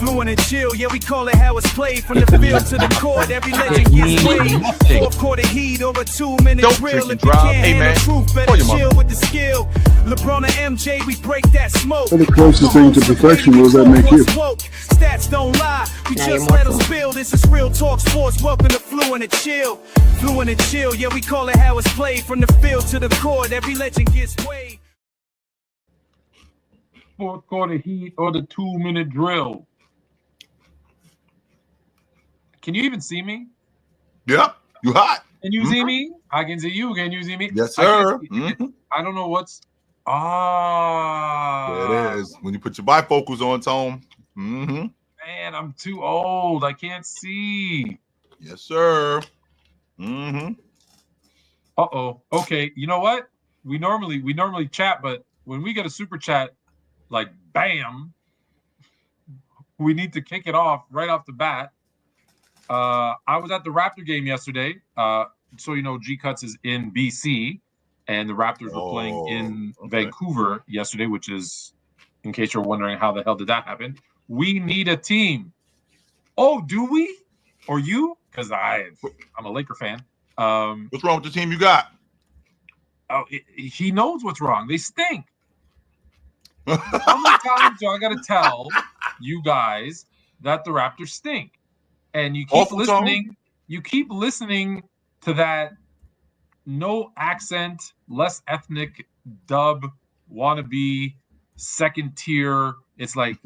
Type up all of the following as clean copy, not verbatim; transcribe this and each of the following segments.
Fluent and Chill, yeah, we call it how it's played. From the field to the court, every legend gets weighed. 4-quarter heat or a 2-minute drill. If you can't handle the truth, better chill with the skill. LeBron and MJ, we break that smoke. What the closest thing to perfection will that make you? Stats don't lie, we just let us build. This is real talk sports, welcome to Fluent and Chill. Fluent and Chill, yeah, we call it how it's played. From the field to the court, every legend gets weighed. 4-quarter heat or the 2-minute drill. Can you even see me? Yep, you hot. Can you see me? I can see you. Can you see me? Yes, sir. I don't know what's. There it is. When you put your bifocals on, Tom. Man, I'm too old. I can't see. Yes, sir. Uh-oh. Okay. You know what? We normally chat, but when we get a super chat, like bam, we need to kick it off right off the bat. I was at the Raptor game yesterday. So you know, G Cuts is in BC, and the Raptors were playing in Vancouver yesterday, which is, in case you're wondering how the hell did that happen. We need a team. Oh, do we? Or you? Because I'm a Laker fan. What's wrong with the team you got? Oh, he knows what's wrong. They stink. How many times do I got to tell you guys that the Raptors stink? And you keep listening. You keep listening to that no accent, less ethnic dub wannabe second tier. It's like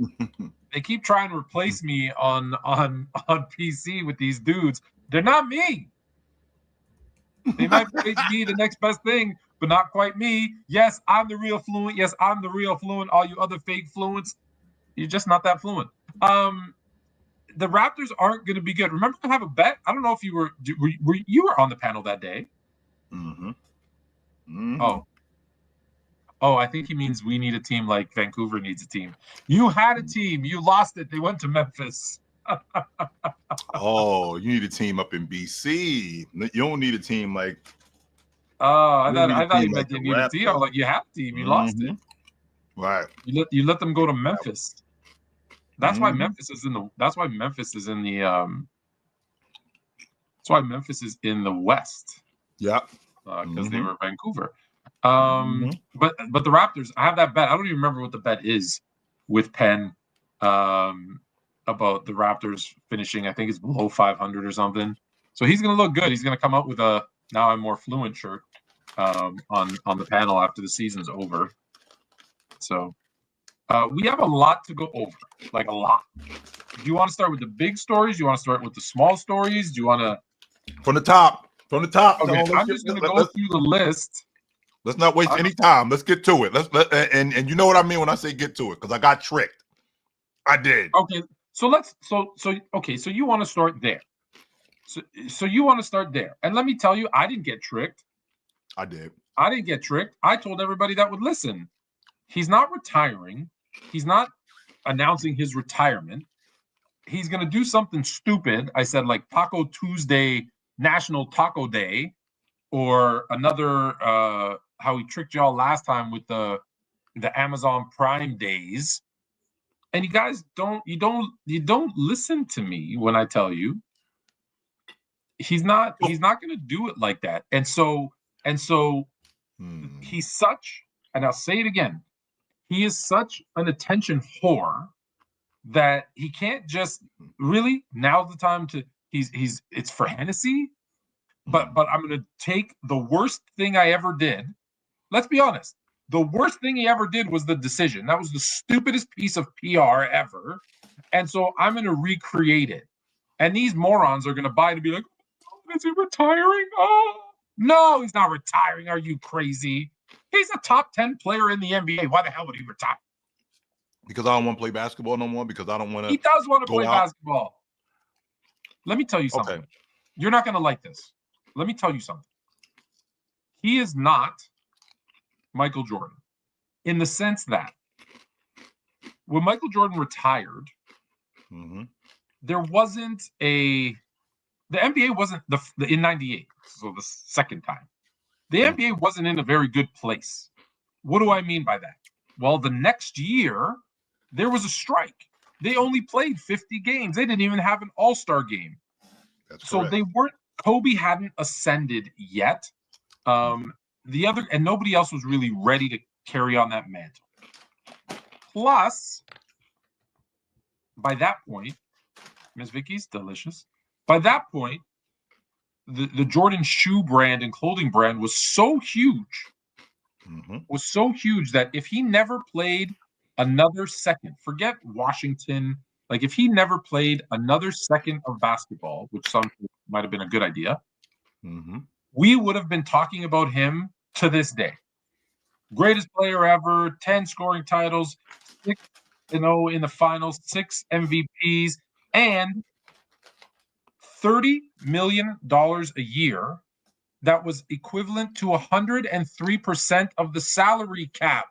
they keep trying to replace me on PC with these dudes. They're not me. They might make me the next best thing, but not quite me. Yes, I'm the real Fluent. Yes, I'm the real Fluent. All you other fake Fluents, you're just not that fluent. The Raptors aren't going to be good. Remember to have a bet? I don't know if you were on the panel that day. Oh, I think he means we need a team like Vancouver needs a team. You had a team. You lost it. They went to Memphis. Oh, you need a team up in BC. You don't need a team like. Oh, I thought you meant you need a team. I was like, you have a team. You lost it. Right. You let them go to Memphis. That's why Memphis is in the. That's why Memphis is in the. That's why Memphis is in the West. Yeah. Because they were Vancouver. But the Raptors, I have that bet. I don't even remember what the bet is with Penn about the Raptors finishing. I think it's below 500 or something. So he's going to look good. He's going to come out with a Now I'm More Fluent shirt on the panel after the season's over. So we have a lot to go over, like a lot. Do you want to start with the big stories? Do you want to start with the small stories? Do you want to from the top? Okay, I'm just going to go through the list. Let's not waste any time. Let's get to it. And you know what I mean when I say get to it, because I got tricked. I did. Okay, so so you want to start there. So you want to start there. And let me tell you, I didn't get tricked. I did. I didn't get tricked. I told everybody that would listen. He's not retiring. He's not announcing his retirement. He's going to do something stupid. I said like Taco Tuesday, National Taco Day, or another how he tricked y'all last time with the Amazon Prime days. And you guys don't listen to me when I tell you. He's not going to do it like that. And so he's such, and I'll say it again, he is such an attention whore that he can't just really, now's the time to it's for Hennessy, but I'm going to take the worst thing I ever did. Let's be honest. The worst thing he ever did was the decision. That was the stupidest piece of PR ever. And so I'm going to recreate it. And these morons are going to buy it and be like, oh, is he retiring? Oh, no, he's not retiring. Are you crazy? He's a top 10 player in the NBA. Why the hell would he retire? Because I don't want to play basketball no more. Because I don't want to. He does want to play basketball. Let me tell you something. Okay. You're not going to like this. Let me tell you something. He is not Michael Jordan in the sense that when Michael Jordan retired, there wasn't the NBA wasn't in 98, so the second time. The NBA wasn't in a very good place. What do I mean by that? Well, the next year, there was a strike. They only played 50 games. They didn't even have an all-star game. That's so correct. they weren't. Kobe hadn't ascended yet. And nobody else was really ready to carry on that mantle. Plus, by that point, Miss Vicky's delicious. By that point, the Jordan shoe brand and clothing brand was so huge, that if he never played another second, forget Washington, like if he never played another second of basketball, which some might have been a good idea, we would have been talking about him to this day. Greatest player ever, 10 scoring titles, 6-0 in the finals, 6 MVPs, and $30 million a year. That was equivalent to 103% of the salary cap.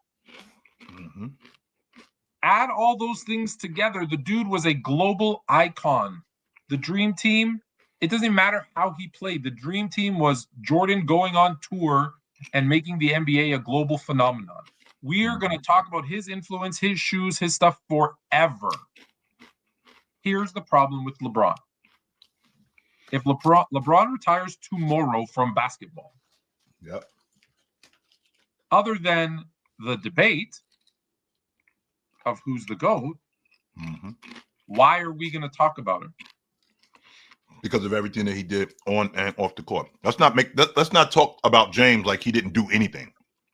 Add all those things together, the dude was a global icon. The dream team, it doesn't matter how he played. The dream team was Jordan going on tour and making the NBA a global phenomenon. We are going to talk about his influence, his shoes, his stuff forever. Here's the problem with LeBron. If LeBron retires tomorrow from basketball, other than the debate of who's the GOAT, why are we going to talk about him? Because of everything that he did on and off the court. Let's not talk about James like he didn't do anything.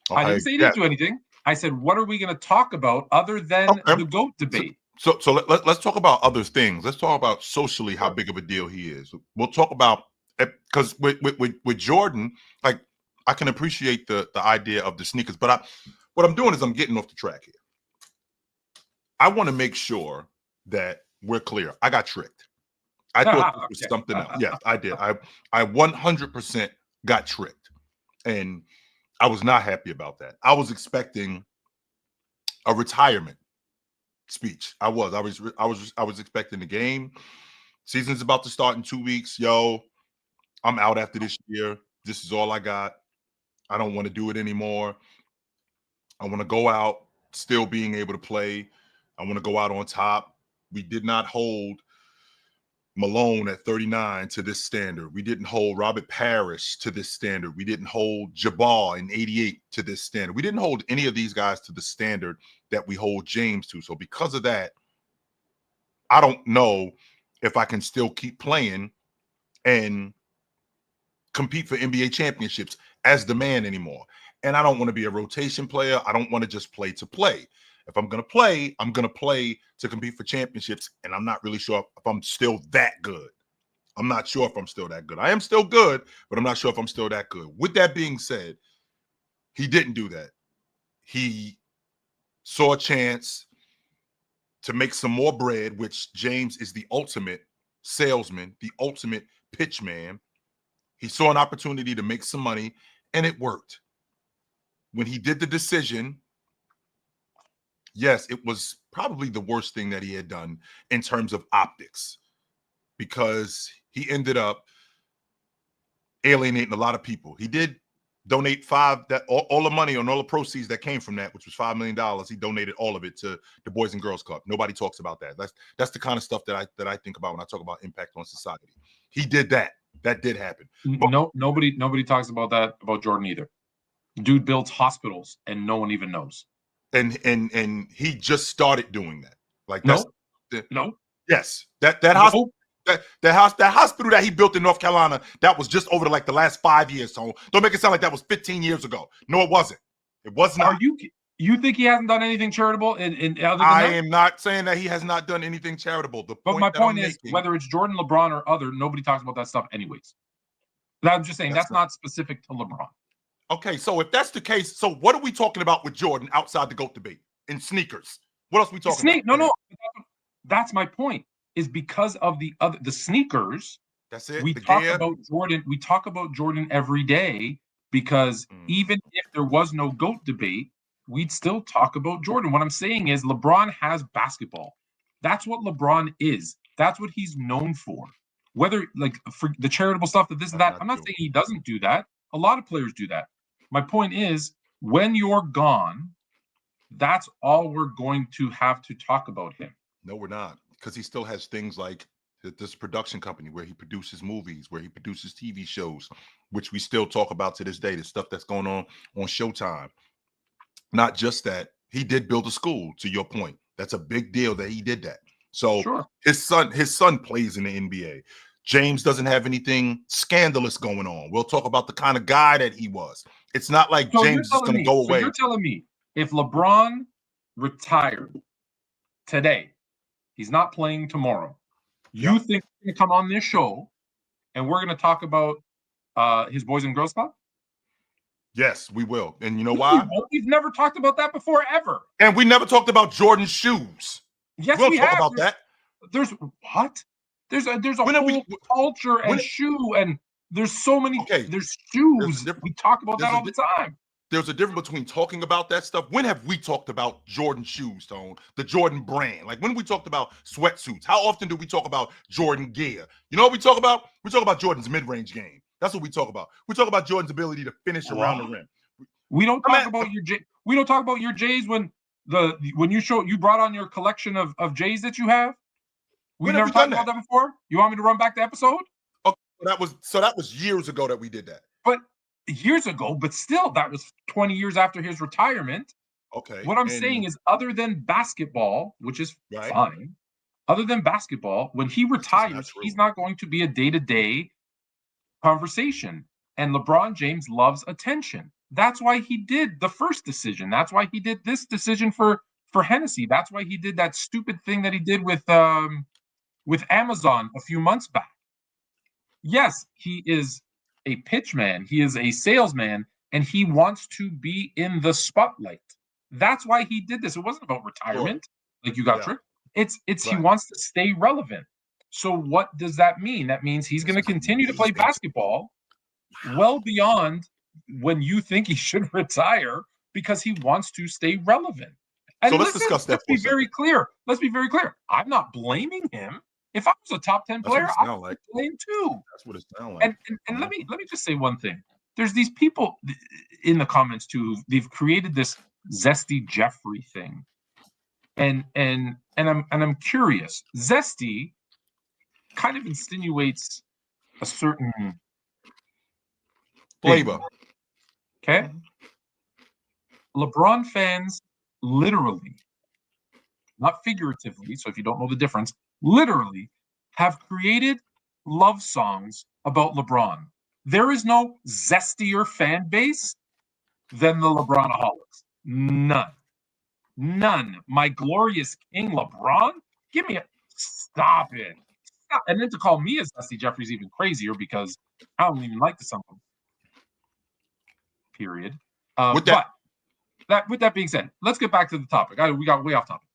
Okay? I didn't say he didn't do anything. I said, what are we going to talk about other than the GOAT debate? So let's talk about other things. Let's talk about socially how big of a deal he is. We'll talk about, because with Jordan, like, I can appreciate the idea of the sneakers, but what I'm doing is I'm getting off the track here. I want to make sure that we're clear. I got tricked. I thought this was something else. Yes, I did. I 100% got tricked, and I was not happy about that. I was expecting a retirement speech. I was expecting the game. Season's about to start in 2 weeks. Yo, I'm out after this year. This is all I got. I don't want to do it anymore. I want to go out still being able to play. I want to go out on top. We did not hold Malone at 39 to this standard. We didn't hold Robert Parrish to this standard. We didn't hold Jabbar in 88 to this standard. We didn't hold any of these guys to the standard that we hold James to. So because of that, I don't know if I can still keep playing and compete for NBA championships as the man anymore. And I don't want to be a rotation player. I don't want to just play to play. If I'm going to play, I'm going to play to compete for championships, and I'm not really sure if I'm still that good. I'm not sure if I'm still that good. I am still good, but I'm not sure if I'm still that good. With that being said, he didn't do that. He saw a chance to make some more bread, which James is the ultimate salesman, the ultimate pitch man. He saw an opportunity to make some money, and it worked. When he did the decision, yes, it was probably the worst thing that he had done in terms of optics, because he ended up alienating a lot of people. He did donate all the money and all the proceeds that came from that, which was $5 million. He donated all of it to the Boys and Girls Club. Nobody talks about that. That's the kind of stuff that I think about when I talk about impact on society. He did that. That did happen. But nobody talks about that about Jordan either. Dude builds hospitals and no one even knows. And he just started doing that. Like no. Yes. That hospital. That hospital that he built in North Carolina, that was just over the last 5 years. So don't make it sound like that was 15 years ago. No, it wasn't. It was not. You think he hasn't done anything charitable in other than I that? am not saying that he has not done anything charitable. But my point is, whether it's Jordan, LeBron, or other, nobody talks about that stuff anyways. I'm just saying that's not specific to LeBron. Okay, so if that's the case, so what are we talking about with Jordan outside the GOAT debate? In sneakers. What else are we talking about? No. That's my point. Is because of the sneakers. That's it. We talk about Jordan. We talk about Jordan every day because even if there was no GOAT debate, we'd still talk about Jordan. What I'm saying is LeBron has basketball. That's what LeBron is. That's what he's known for. Whether like for the charitable stuff, that that. I'm not saying he doesn't do that. A lot of players do that. My point is, when you're gone, that's all we're going to have to talk about him. No, we're not, because he still has things like this production company where he produces movies, where he produces TV shows, which we still talk about to this day. The stuff that's going on Showtime. Not just that, he did build a school. To your point, that's a big deal that he did that. So Sure. his son plays in the NBA. James doesn't have anything scandalous going on. We'll talk about the kind of guy that he was. It's not like James is going to go away. So you're telling me if LeBron retired today, he's not playing tomorrow, you think he's going to come on this show and we're going to talk about his Boys and Girls Club? Yes, we will. And you know why? We've never talked about that before, ever. And we never talked about Jordan's shoes. Yes, we'll talk about that. There's what? There's a whole culture and shoe, and there's so many. Okay, there's shoes. We talk about that all the time. There's a difference between talking about that stuff. When have we talked about Jordan shoes, Tone? The Jordan brand. Like when we talked about sweatsuits. How often do we talk about Jordan gear? You know what we talk about? We talk about Jordan's mid-range game. That's what we talk about. We talk about Jordan's ability to finish around the rim. We don't talk about your we don't talk about your J's when you brought on your collection of J's that you have. We never talked about that before. You want me to run back the episode? Okay, that was years ago that we did that. But years ago, but still, that was 20 years after his retirement. Okay. What I'm saying is, other than basketball, which is fine, other than basketball, when he retires, he's not going to be a day-to-day conversation. And LeBron James loves attention. That's why he did the first decision. That's why he did this decision for Hennessy. That's why he did that stupid thing that he did with Amazon a few months back. Yes, he is a pitchman. He is a salesman, and he wants to be in the spotlight. That's why he did this. It wasn't about retirement, like you got tricked. It's he wants to stay relevant. So what does that mean? That means he's going to continue to play basketball well beyond when you think he should retire, because he wants to stay relevant. And so let's discuss that. Let's be very clear. I'm not blaming him. If I was a top 10 player, I would blame too. That's what it sounds like. And let me just say one thing. There's these people in the comments too. They've created this Zesty Jeffrey thing, and I'm curious. Zesty kind of insinuates a certain flavor. Okay. LeBron fans literally, not figuratively, so if you don't know the difference, literally have created love songs about LeBron. There is no zestier fan base than the LeBronaholics. None. My glorious king LeBron? Give me a... Stop it. Stop. And then to call me a Zesty Jeffrey is even crazier, because I don't even like the song. Period. With that being said, let's get back to the topic. We got way off topic.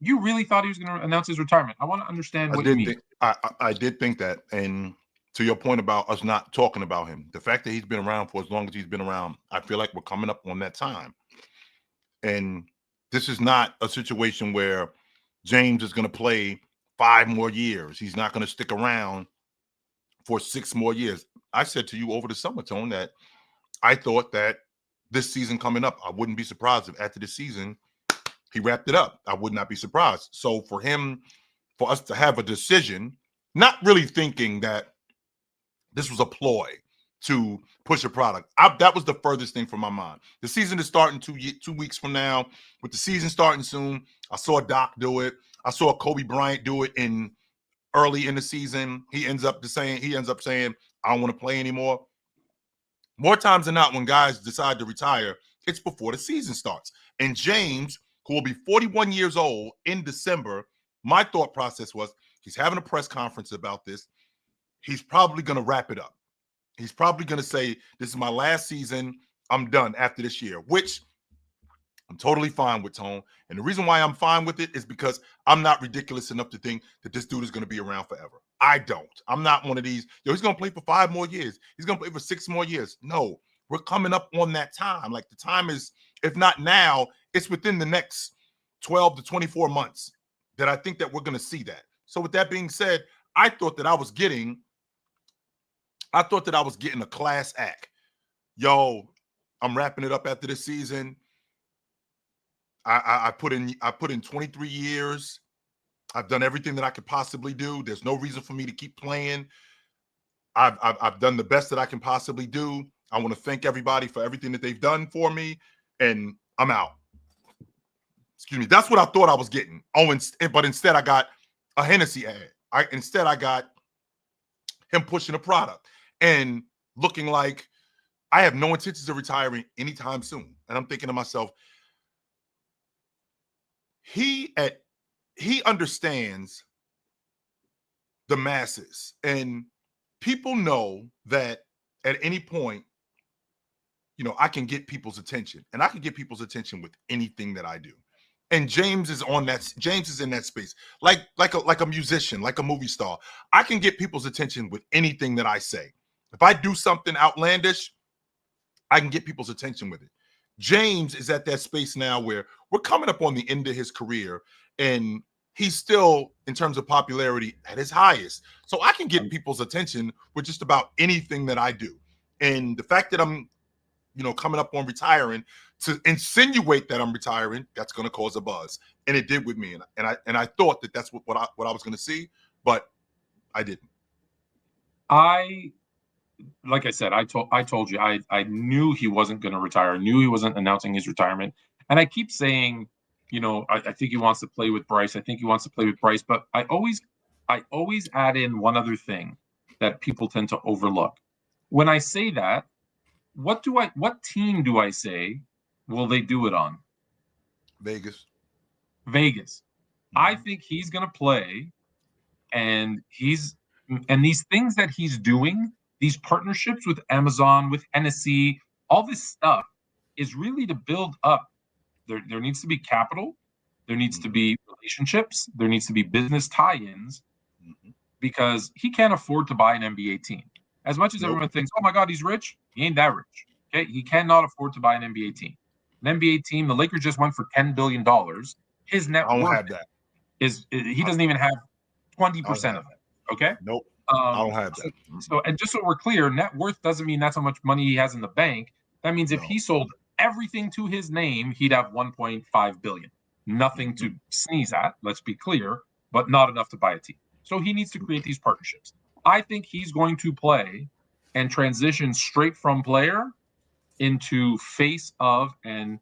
You really thought he was going to announce his retirement? I want to understand what you mean. I did think that, and to your point about us not talking about him, the fact that he's been around for as long as he's been around, I feel like we're coming up on that time. And this is not a situation where James is going to play 5 more years. He's not going to stick around for 6 more years. I said to you over the summer, Tone, that I thought that this season coming up, I wouldn't be surprised if after this season he wrapped it up. I would not be surprised. So for us to have a decision, not really thinking that this was a ploy to push a product, that was the furthest thing from my mind. The season is starting 2 weeks from now. With the season starting soon, I saw Doc do it. I saw Kobe Bryant do it early in the season. He ends up saying, I don't want to play anymore. More times than not, when guys decide to retire, it's before the season starts. And James, who will be 41 years old in December, my thought process was he's having a press conference about this. He's probably going to wrap it up. He's probably going to say, this is my last season. I'm done after this year, which I'm totally fine with, Tone. And the reason why I'm fine with it is because I'm not ridiculous enough to think that this dude is going to be around forever. I don't. I'm not one of these, he's going to play for 5 more years. He's going to play for 6 more years. No, we're coming up on that time. Like, the time is, if not now, it's within the next 12 to 24 months that I think that we're going to see that. So with that being said, I thought that I was getting a class act. Yo, I'm wrapping it up after this season. I put in 23 years. I've done everything that I could possibly do. There's no reason for me to keep playing. I've done the best that I can possibly do. I want to thank everybody for everything that they've done for me, and I'm out. Excuse me. That's what I thought I was getting. But instead I got a Hennessy ad. Instead I got him pushing a product and looking like I have no intentions of retiring anytime soon. And I'm thinking to myself, he understands the masses, and people know that at any point, I can get people's attention, and I can get people's attention with anything that I do. And James is in that space, like a musician, like a movie star. I can get people's attention with anything that I say. If I do something outlandish, I can get people's attention with it. James is at that space now where we're coming up on the end of his career, and he's still, in terms of popularity, at his highest. So I can get people's attention with just about anything that I do. And the fact that I'm, coming up on retiring, to insinuate that I'm retiring, that's going to cause a buzz. And it did with me. And I thought that that's what I was going to see, but I didn't. Like I said, I told you, I knew he wasn't going to retire. I knew he wasn't announcing his retirement. And I keep saying, I think he wants to play with Bryce. I think he wants to play with Bryce. But I always add in one other thing that people tend to overlook. When I say that, what team do I say will they do it on? Vegas. Mm-hmm. I think he's going to play, and these things that he's doing, these partnerships with Amazon, with Hennessy, all this stuff is really to build up. There needs to be capital. There needs to be relationships. There needs to be business tie-ins, because he can't afford to buy an NBA team. As much as everyone thinks, oh my God, he's rich, he ain't that rich. Okay, he cannot afford to buy an NBA team. An NBA team, the Lakers just went for $10 billion. His net worth he doesn't even have 20% of it. Okay? Nope. I don't have that. So, and just so we're clear, net worth doesn't mean that's how much money he has in the bank. That means if he sold everything to his name, he'd have 1.5 billion. Nothing to sneeze at, let's be clear, but not enough to buy a team. So he needs to create these partnerships. I think he's going to play and transition straight from player into face of an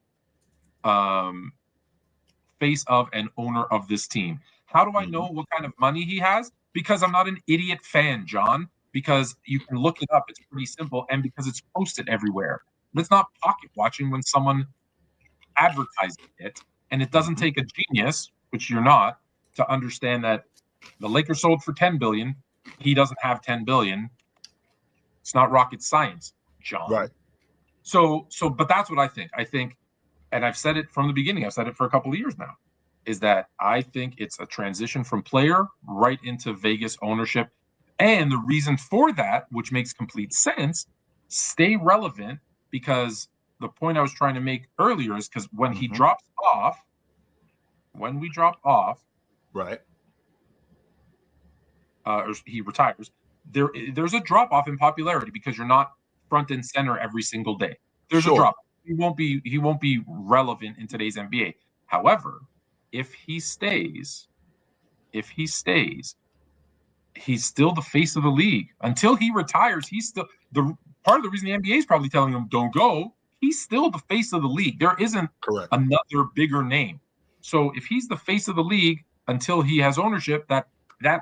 owner of this team. How do I know what kind of money he has? Because I'm not an idiot fan, John. Because you can look it up. It's pretty simple. And because it's posted everywhere. It's not pocket watching when someone advertises it. And it doesn't take a genius, which you're not, to understand that the Lakers sold for $10 billion. He doesn't have $10 billion. It's not rocket science, John. Right. So, but that's what I think. I think, and I've said it from the beginning, I've said it for a couple of years now, is that I think it's a transition from player right into Vegas ownership. And the reason for that, which makes complete sense, stay relevant, because the point I was trying to make earlier is because when he drops off, when we drop off, right, or he retires, there's a drop off in popularity because you're not front and center every single day. There's a drop. He won't be relevant in today's NBA. However, if he stays, he's still the face of the league. Until he retires, he's still part of the reason the NBA is probably telling him don't go. He's still the face of the league. There isn't another bigger name. So if he's the face of the league until he has ownership, that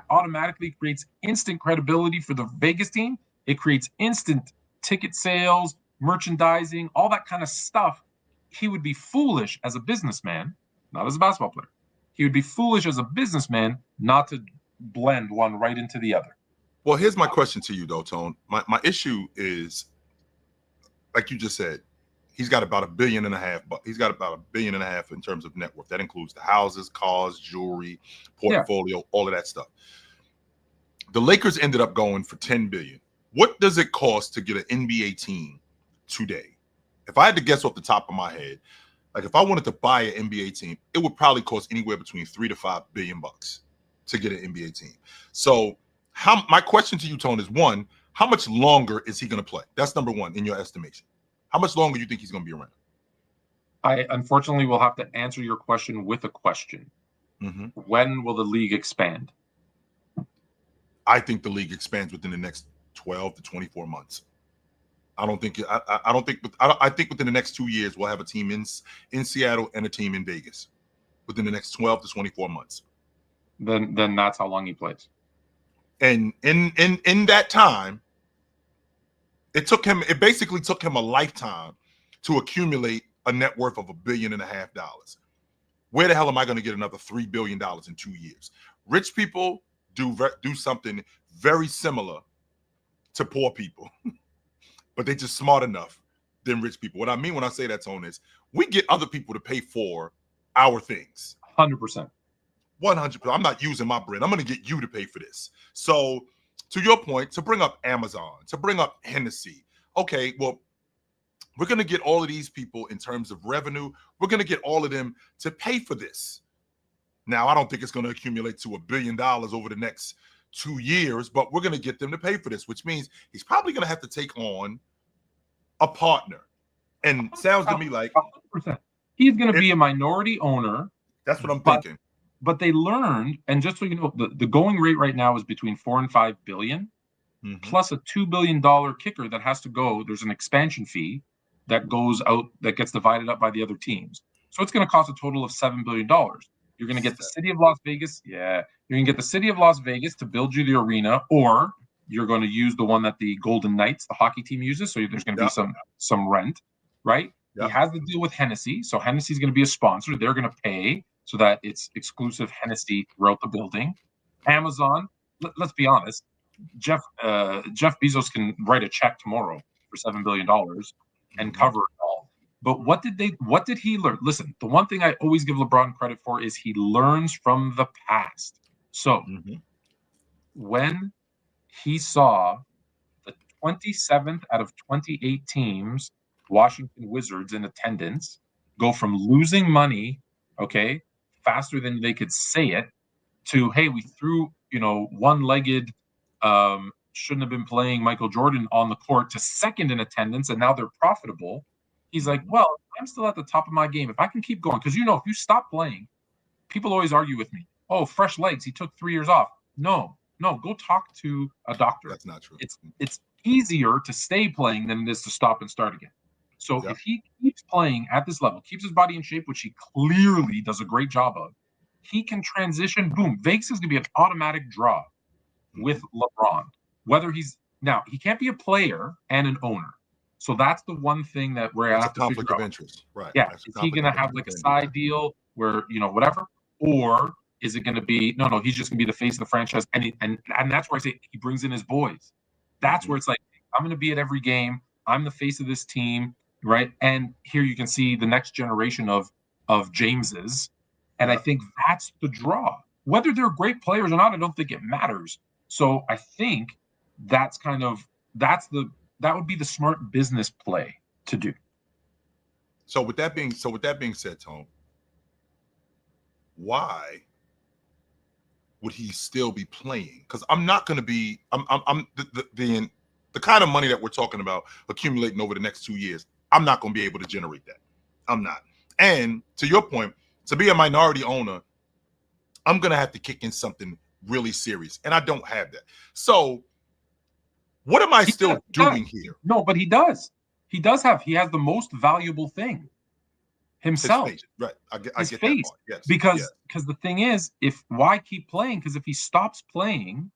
automatically creates instant credibility for the Vegas team. It creates instant ticket sales, merchandising, all that kind of stuff. He would be foolish as a businessman, not as a basketball player. He would be foolish as a businessman not to blend one right into the other. Well, here's my question to you, though, Tone. My issue is, like you just said, he's got about $1.5 billion, but he's got about $1.5 billion in terms of net worth. That includes the houses, cars, jewelry, portfolio, all of that stuff. The Lakers ended up going for $10 billion. What does it cost to get an NBA team today? If I had to guess off the top of my head, like if I wanted to buy an NBA team, it would probably cost anywhere between $3 to $5 billion to get an NBA team. So my question to you, Tone, is one, how much longer is he going to play? That's number one in your estimation. How much longer do you think he's going to be around? I unfortunately will have to answer your question with a question. When will the league expand? I think the league expands within the next 12 to 24 months. I don't think. I think within the next 2 years we'll have a team in Seattle and a team in Vegas. Within the next 12 to 24 months. Then that's how long he plays. And in that time, it basically took him a lifetime to accumulate a net worth of $1.5 billion. Where the hell am I going to get another $3 billion in 2 years? Rich people do something very similar to poor people, but they're just smart enough than rich people. What I mean when I say that, Tone, is we get other people to pay for our things. 100%. 100%. I'm not using my brand. I'm going to get you to pay for this. So to your point, to bring up Amazon, to bring up Hennessy, okay, well, we're going to get all of these people in terms of revenue. We're going to get all of them to pay for this. Now, I don't think it's going to accumulate to $1 billion over the next 2 years, but we're going to get them to pay for this, which means he's probably going to have to take on a partner. And sounds to me like 100%. He's going to be a minority owner. That's what I'm thinking. But they learned, and just so you know, the going rate right now is between 4 and 5 billion, plus a $2 billion kicker that has to go. There's an expansion fee that goes out, that gets divided up by the other teams. So it's going to cost a total of $7 billion. You're going to get the city of Las Vegas. Yeah. You're going to get the city of Las Vegas to build you the arena, or you're going to use the one that the Golden Knights, the hockey team, uses. So there's going to be some rent, right? He has the deal with Hennessy. So Hennessy's going to be a sponsor. They're going to pay so that it's exclusive Hennessy throughout the building. Amazon, let's be honest, Jeff Bezos can write a check tomorrow for $7 billion and cover it all. But what did he learn? Listen, the one thing I always give LeBron credit for is he learns from the past. So when he saw the 27th out of 28 teams, Washington Wizards in attendance, go from losing money, okay, faster than they could say it, to, hey, we threw, one-legged, shouldn't have been playing Michael Jordan on the court, to second in attendance, and now they're profitable. He's like, well, I'm still at the top of my game. If I can keep going, because, if you stop playing, people always argue with me. Oh, fresh legs. He took 3 years off. No, go talk to a doctor. That's not true. It's easier to stay playing than it is to stop and start again. So if he keeps playing at this level, keeps his body in shape, which he clearly does a great job of, he can transition. Boom. Vegas is going to be an automatic draw with LeBron. Now, he can't be a player and an owner. So that's the one thing that we're going to have to figure out. Conflict of interest. Right. Yeah. Is he going to have like a side deal where, whatever? Or is it going to be, no, he's just going to be the face of the franchise. And that's where I say he brings in his boys. That's where it's like, I'm going to be at every game. I'm the face of this team. Right. And here you can see the next generation of Jameses. And I think that's the draw. Whether they're great players or not, I don't think it matters. So I think that would be the smart business play to do. So with that being said, Tone, why would he still be playing? Because I'm not going to be. I'm the kind of money that we're talking about accumulating over the next 2 years. I'm not going to be able to generate that. I'm not. And to your point, to be a minority owner, I'm going to have to kick in something really serious. And I don't have that. So what am I still doing here? No, but he does. He has the most valuable thing. Himself. His face. Right. I get face. That part. Yes. Because the thing is, why keep playing? Because if he stops playing,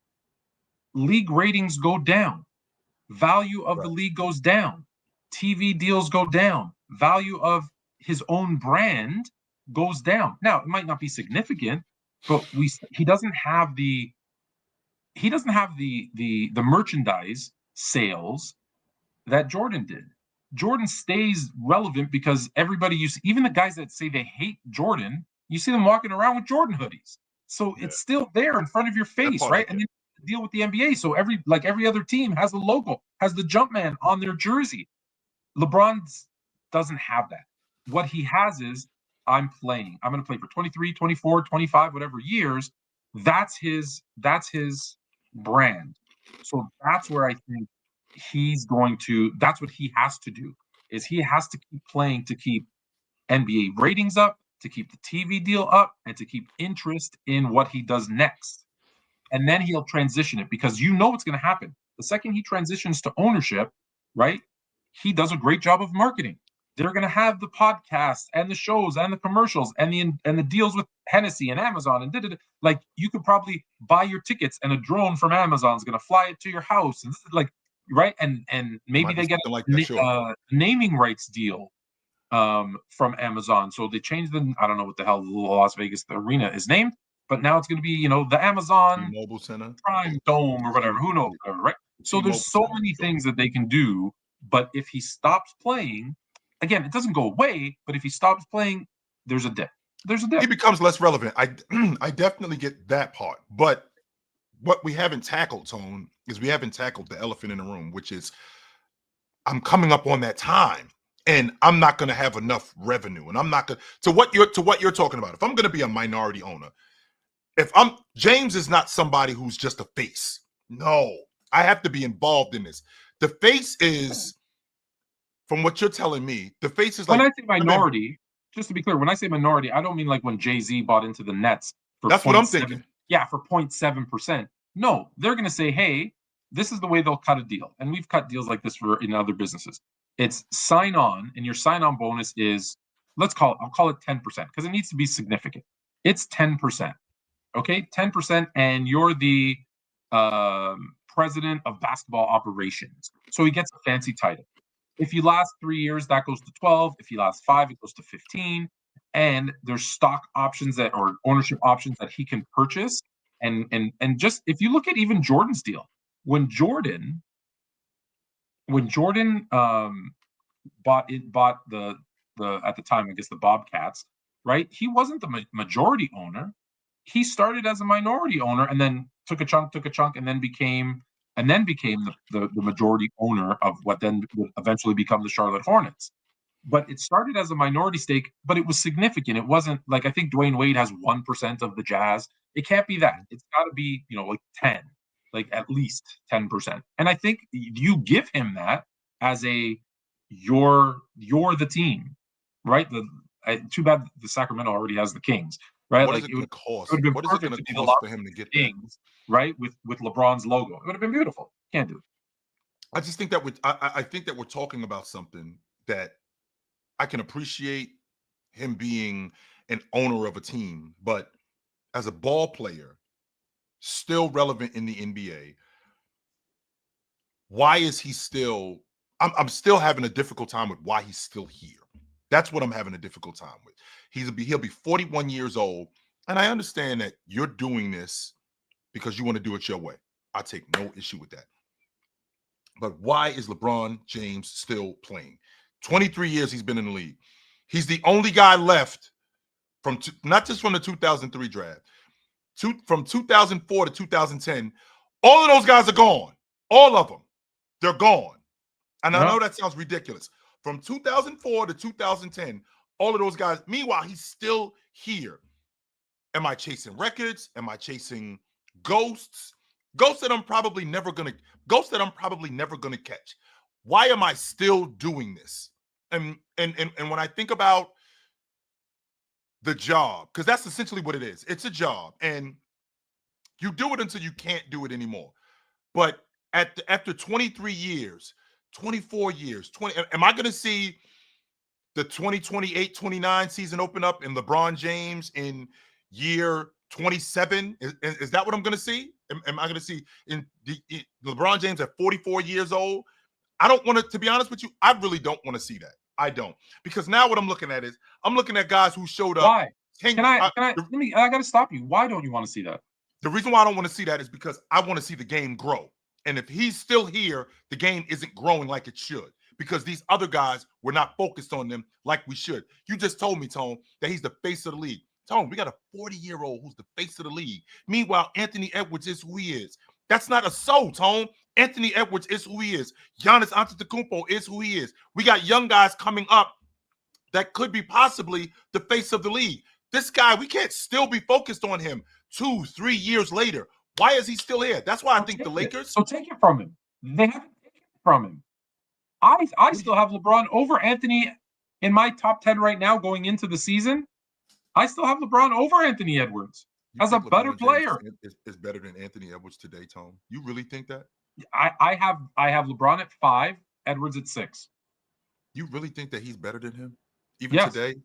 league ratings go down. Value of the league goes down. TV deals go down. Value of his own brand goes down. Now, it might not be significant, but he doesn't have the merchandise sales that Jordan did. Jordan stays relevant because everybody even the guys that say they hate Jordan, you see them walking around with Jordan hoodies. So it's still there in front of your face, right? And then deal with the NBA. So every other team has a logo, has the Jumpman on their jersey. LeBron doesn't have that. What he has is, I'm playing. I'm going to play for 23, 24, 25, whatever years. That's his brand. So that's where I think that's what he has to do, is he has to keep playing to keep NBA ratings up, to keep the TV deal up and to keep interest in what he does next. And then he'll transition it, because you know what's going to happen. The second he transitions to ownership, right, he does a great job of marketing. They're going to have the podcasts and the shows and the commercials and the deals with Hennessy and Amazon and like, you could probably buy your tickets and a drone from Amazon is going to fly it to your house, and like, right, and maybe they get a naming rights deal from Amazon. So they changed I don't know what the hell the Las Vegas arena is named, but now it's going to be, the Amazon Mobile Center, Prime Dome or whatever. Who knows, right? So there's so many things that they can do. But if he stops playing, again, it doesn't go away. But if he stops playing, there's a dip. He becomes less relevant. I definitely get that part. But what we haven't tackled, Tone, is we haven't tackled the elephant in the room, which is I'm coming up on that time. And I'm not going to have enough revenue, and I'm not going to what you're talking about. If I'm going to be a minority owner, James is not somebody who's just a face. No, I have to be involved in this. The face is, from what you're telling me, the face is like, when I say minority, just to be clear, when I say minority, I don't mean like when Jay-Z bought into the Nets. That's what I'm thinking. Yeah, for 0.7%. No, they're going to say, hey, this is the way they'll cut a deal. And we've cut deals like this in other businesses. It's sign on, and your sign on bonus is, I'll call it 10%, because it needs to be significant. It's 10%. Okay, 10%, and you're the president of basketball operations. So he gets a fancy title. If you last 3 years, that goes to 12. If you last 5, it goes to 15. And there's stock options or ownership options that he can purchase. And just, if you look at even Jordan's deal, when Jordan bought the at the time, I guess, the Bobcats, right? He wasn't the majority owner. He started as a minority owner and then took a chunk, and then became the majority owner of what then would eventually become the Charlotte Hornets. But it started as a minority stake, but it was significant. It wasn't like, I think Dwayne Wade has 1% of the Jazz. It can't be that. It's got to be, like 10, like at least 10%. And I think you give him that as you're the team, right? Too bad the Sacramento already has the Kings, right? What like is it going to cost? What is it going to cost for him to get Kings, right? With LeBron's logo, it would have been beautiful. Can't do it. I just think that I think that we're talking about something that I can appreciate him being an owner of a team, but as a ball player, still relevant in the NBA. Why is he still? I'm still having a difficult time with why he's still here. That's what I'm having a difficult time with. He'll be 41 years old, and I understand that you're doing this because you want to do it your way. I take no issue with that. But why is LeBron James still playing? 23 years he's been in the league. He's the only guy left from not just from the 2003 draft, from 2004 to 2010. All of those guys are gone. All of them. They're gone. And I know that sounds ridiculous. From 2004 to 2010, all of those guys. Meanwhile, he's still here. Am I chasing records? Am I chasing ghosts? Ghosts that I'm probably never gonna catch. Why am I still doing this? And when I think about the job, because that's essentially what it is. It's a job, and you do it until you can't do it anymore. But after 23 years, 24 years, am I going to see the 2028-29 season open up in LeBron James in year 27? Is that what I'm going to see? Am I going to see in LeBron James at 44 years old? I don't want to be honest with you, I really don't want to see that. I don't. Because now what I'm looking at is I'm looking at guys who showed up. Why? I got to stop you. Why don't you want to see that? The reason why I don't want to see that is because I want to see the game grow. And if he's still here, the game isn't growing like it should, because these other guys, we're not focused on them like we should. You just told me, Tone, that he's the face of the league. Tone, we got a 40-year-old who's the face of the league. Meanwhile, Anthony Edwards is who he is. That's not a so, Tone. Anthony Edwards is who he is. Giannis Antetokounmpo is who he is. We got young guys coming up that could be possibly the face of the league. This guy, we can't still be focused on him 2-3 years later. Why is he still here? That's why I think the Lakers. So take it from him. They haven't taken it from him. I still have LeBron over Anthony in my top 10 right now going into the season. I still have LeBron over Anthony Edwards as a better player. Is better than Anthony Edwards today, Tone? You really think that? I have LeBron at 5, Edwards at 6. You really think that he's better than him? Even Yes. today?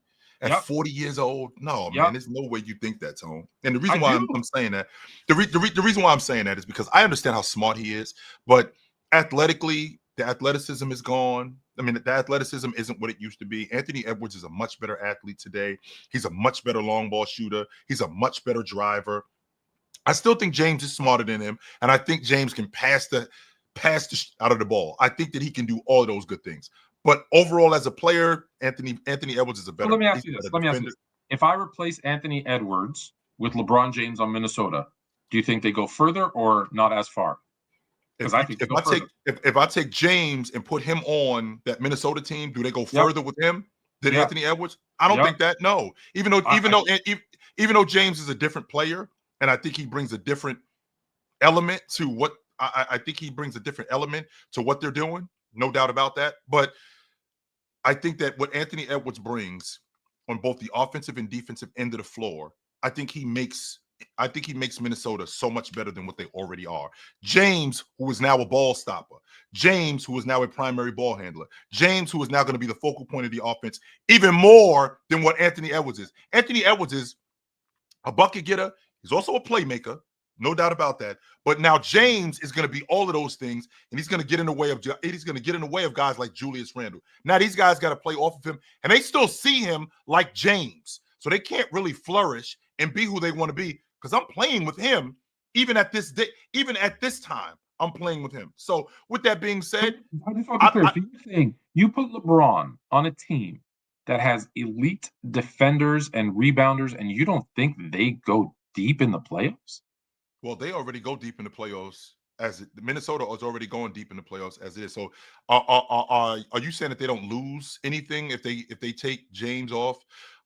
At 40 years old? No, man, there's no way you think that, Tone. And the reason why I'm saying that, the reason why I'm saying that is because I understand how smart he is, but athletically, the athleticism is gone. I mean, the athleticism isn't what it used to be. Anthony Edwards is a much better athlete today. He's a much better long ball shooter. He's a much better driver. I still think James is smarter than him, and I think James can pass the out of the ball. I think that he can do all of those good things. But overall, as a player, Anthony Edwards is a better. Let me ask you this. If I replace Anthony Edwards with LeBron James on Minnesota, do you think they go further or not as far? Because I think if I take James and put him on that Minnesota team, do they go further with him than Anthony Edwards? I don't think that. No, even though James is a different player, and I think he brings a different element to what I think he brings a different element to what they're doing. No doubt about that. But I think that what Anthony Edwards brings on both the offensive and defensive end of the floor, I think he makes Minnesota so much better than what they already are. James, who is now a ball stopper. James, who is now a primary ball handler. James, who is now going to be the focal point of the offense, even more than what Anthony Edwards is. Anthony Edwards is a bucket getter. He's also a playmaker. No doubt about that. But now James is going to be all of those things, and he's going to get in the way of guys like Julius Randle. Now these guys got to play off of him, and they still see him like James, so they can't really flourish and be who they want to be. Because I'm playing with him, even at this time, I'm playing with him. So with that being said, I just want to be clear. So you're saying you put LeBron on a team that has elite defenders and rebounders, and you don't think they go deep in the playoffs? Well, they already go deep in the playoffs. Minnesota is already going deep in the playoffs as it is. So, are you saying that they don't lose anything if they take James off?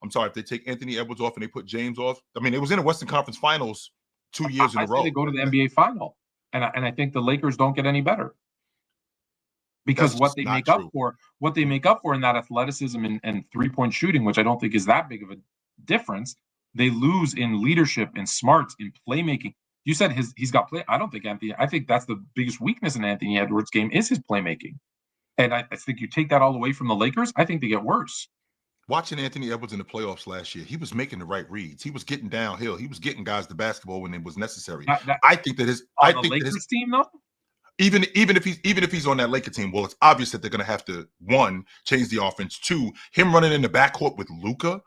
I'm sorry, if they take Anthony Edwards off and they put James off. I mean, it was in the Western Conference Finals 2 years in a row. They go to the NBA final, and I think the Lakers don't get any better because what they make up for in that athleticism and 3-point shooting, which I don't think is that big of a difference, they lose in leadership and smarts in playmaking. You said he's got play. I don't think Anthony. I think that's the biggest weakness in Anthony Edwards' game is his playmaking, and I think you take that all away from the Lakers, I think they get worse. Watching Anthony Edwards in the playoffs last year, he was making the right reads. He was getting downhill. He was getting guys the basketball when it was necessary. I think that his team though. Even if he's on that Laker team, well, it's obvious that they're going to have to, 1, change the offense. 2, him running in the backcourt with Luka,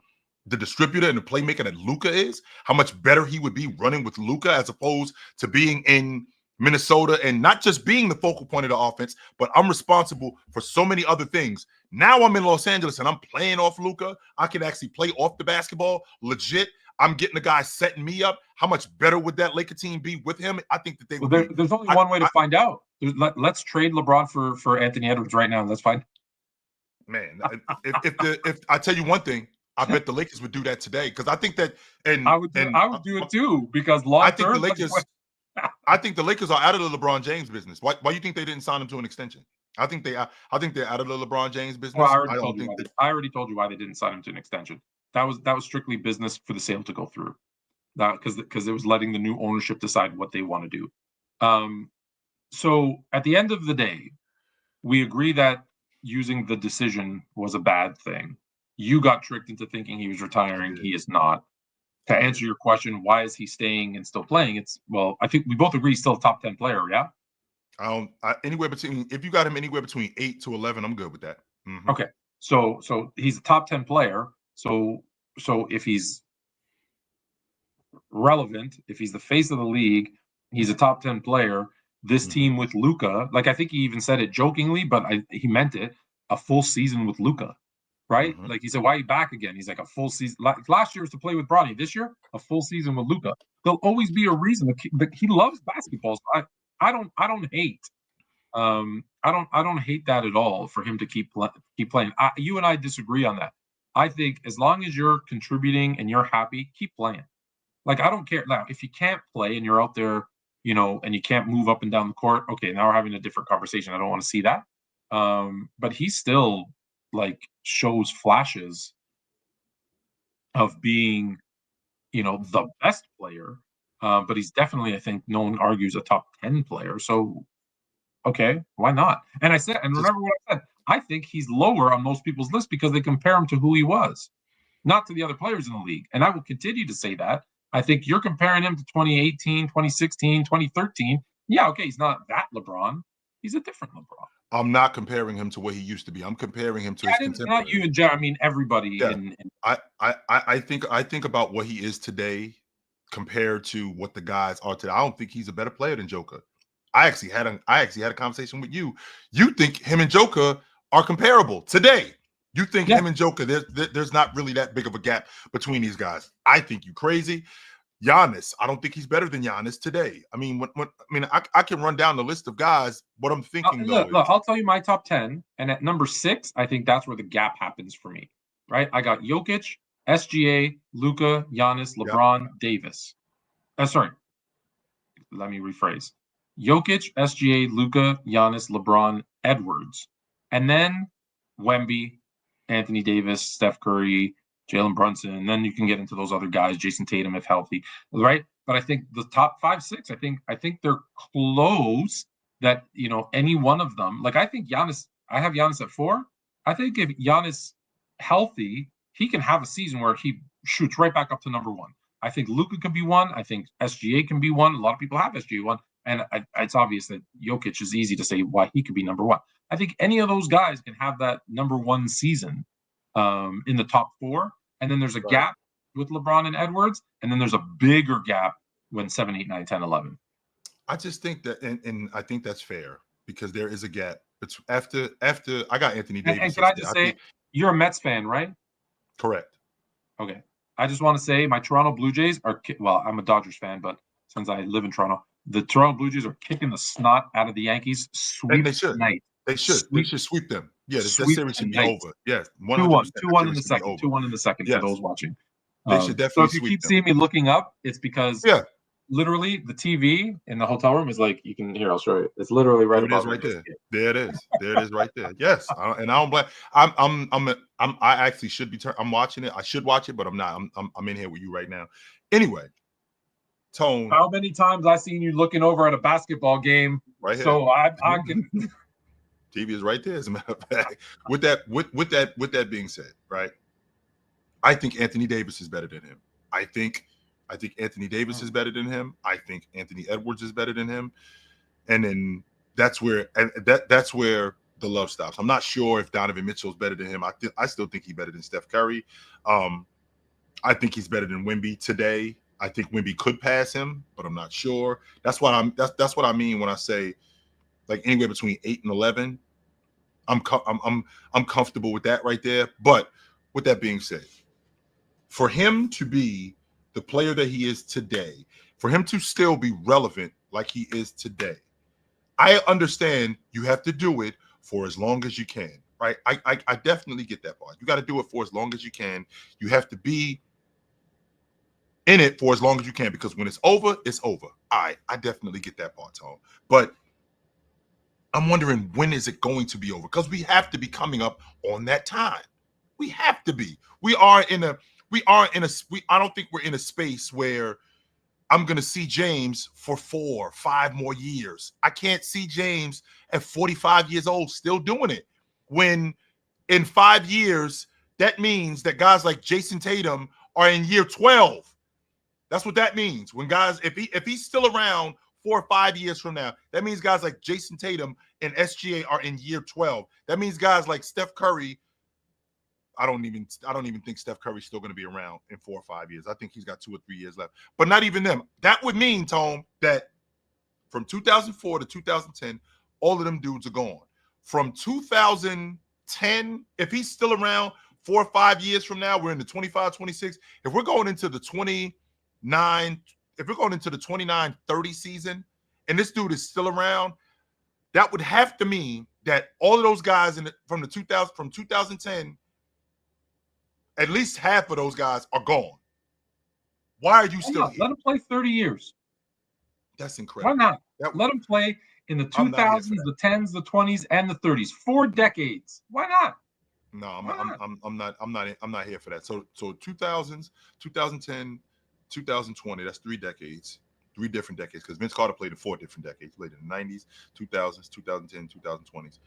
the distributor and the playmaker that Luka is, how much better he would be running with Luka as opposed to being in Minnesota and not just being the focal point of the offense, but I'm responsible for so many other things. Now I'm in Los Angeles and I'm playing off Luka. I can actually play off the basketball legit. I'm getting the guy setting me up. How much better would that Laker team be with him? I think that they would. There's only one way to find out. Let's trade LeBron for Anthony Edwards right now. Let's find. Man, if I tell you one thing, I bet the Lakers would do that today because I think that, and I would do it too because I think the Lakers are out of the LeBron James business. Why do you think they didn't sign him to an extension? I think they're out of the LeBron James business. Well, I already told you why they didn't sign him to an extension. That was strictly business for the sale to go through. Because it was letting the new ownership decide what they want to do. So at the end of the day, we agree that using the decision was a bad thing. You got tricked into thinking he was retiring. He is not. To answer your question, why is he staying and still playing? I think we both agree he's still a top 10 player, yeah? If you got him anywhere between 8 to 11, I'm good with that. Mm-hmm. Okay. So he's a top 10 player. So if he's relevant, if he's the face of the league, he's a top 10 player. This team with Luka, like I think he even said it jokingly, but he meant it, a full season with Luka. Right? Mm-hmm. Like he said, why are you back again? He's like a full season. Last year was to play with Bronny. This year, a full season with Luka. There'll always be a reason. He loves basketball. So I don't hate. I don't hate that at all for him to keep playing. You and I disagree on that. I think as long as you're contributing and you're happy, keep playing. Like I don't care now if you can't play and you're out there, and you can't move up and down the court. Okay, now we're having a different conversation. I don't want to see that. But he's still like shows flashes of being, the best player. But he's definitely, I think, no one argues a top 10 player. So, okay, why not? And remember what I said. I think he's lower on most people's list because they compare him to who he was, not to the other players in the league. And I will continue to say that. I think you're comparing him to 2018, 2016, 2013. Yeah, okay, he's not that LeBron. He's a different LeBron. I'm not comparing him to what he used to be. I'm comparing him to his contemporary. Not you and Jared. I mean everybody. Yeah. I think about what he is today compared to what the guys are today. I don't think he's a better player than Joker. I actually had a conversation with you. You think him and Joker are comparable today. You think him and Joker, there's not really that big of a gap between these guys. I think you crazy. Giannis, I don't think he's better than Giannis today. I mean, I can run down the list of guys. What I'm thinking, look, I'll tell you my top 10, and at number 6, I think that's where the gap happens for me. Right? I got Jokic, SGA, Luka, Giannis, LeBron, Davis. Sorry, let me rephrase. Jokic, SGA, Luka, Giannis, LeBron, Edwards, and then Wemby, Anthony Davis, Steph Curry, Jalen Brunson, and then you can get into those other guys, Jason Tatum if healthy, right? But I think the top 5, 6, I think they're close. That any one of them, like I think Giannis, I have Giannis at 4. I think if Giannis healthy, he can have a season where he shoots right back up to number 1. I think Luka can be 1. I think SGA can be 1. A lot of people have SGA 1, and it's obvious that Jokic is easy to say why he could be number 1. I think any of those guys can have that number 1 season in the top 4. And then there's a gap with LeBron and Edwards, and then there's a bigger gap when 7, 8, 9, 10, 11. I just think that, and I think that's fair because there is a gap. It's after I got Anthony Davis. And can I just say, you're a Mets fan, right? Correct. Okay. I just want to say my Toronto Blue Jays are, well, I'm a Dodgers fan, but since I live in Toronto, the Toronto Blue Jays are kicking the snot out of the Yankees. And they should. They should. They should sweep them. Yeah, that series should be over. Yeah, 2-1 in the second. 2-1 in the second for those watching. They should definitely. So if you keep seeing me looking up, it's because literally the TV in the hotel room is like, you can hear. I'll show you. It's literally right above. Right there. There it is. There it is right there. Yes, and I don't blame. I actually should be. I'm watching it. I should watch it, but I'm not. I'm in here with you right now. Anyway, Tone. How many times I seen you looking over at a basketball game? Right here. So I can. TV is right there. As a matter of fact, with that being said, right, I think Anthony Davis is better than him. I think Anthony Davis is better than him. I think Anthony Edwards is better than him, and then that's where the love stops. I'm not sure if Donovan Mitchell is better than him. I still think he's better than Steph Curry. I think he's better than Wemby today. I think Wemby could pass him, but I'm not sure. That's what I mean when I say, like, anywhere between 8 and 11, I'm comfortable with that right there. But with that being said, for him to be the player that he is today, for him to still be relevant like he is today, I understand you have to do it for as long as you can, right? I definitely get that part. You got to do it for as long as you can. You have to be in it for as long as you can, because when it's over, it's over. I definitely get that part, Tom. But I'm wondering, when is it going to be over? Because we have to be coming up on that time. We have to be. I don't think we're in a space where I'm going to see James for 4 or 5 more years. I can't see James at 45 years old still doing it. When in 5 years, that means that guys like Jason Tatum are in year 12. That's what that means. When guys, if he's still around 4 or 5 years from now, that means guys like Jason Tatum and SGA are in year 12. That means guys like Steph Curry. I don't even think Steph Curry's still going to be around in 4 or 5 years. I think he's got 2 or 3 years left. But not even them. That would mean, Tom, that from 2004 to 2010, all of them dudes are gone. From 2010, if he's still around 4 or 5 years from now, we're in the 25, 26. If we're going into the 29-30 season, and this dude is still around, that would have to mean that all of those guys from 2010, at least half of those guys are gone. Why are you still here? Let him play 30 years. That's incredible. Why not? Let him play in the 2000s, the 10s, the 20s, and the 30s. 4 decades. Why not? No, I'm not here for that. So 2000s, 2010, 2020. That's 3 decades, 3 different decades. Because Vince Carter played in 4 different decades. Played in the 90s, 2000s, 2010, 2020s.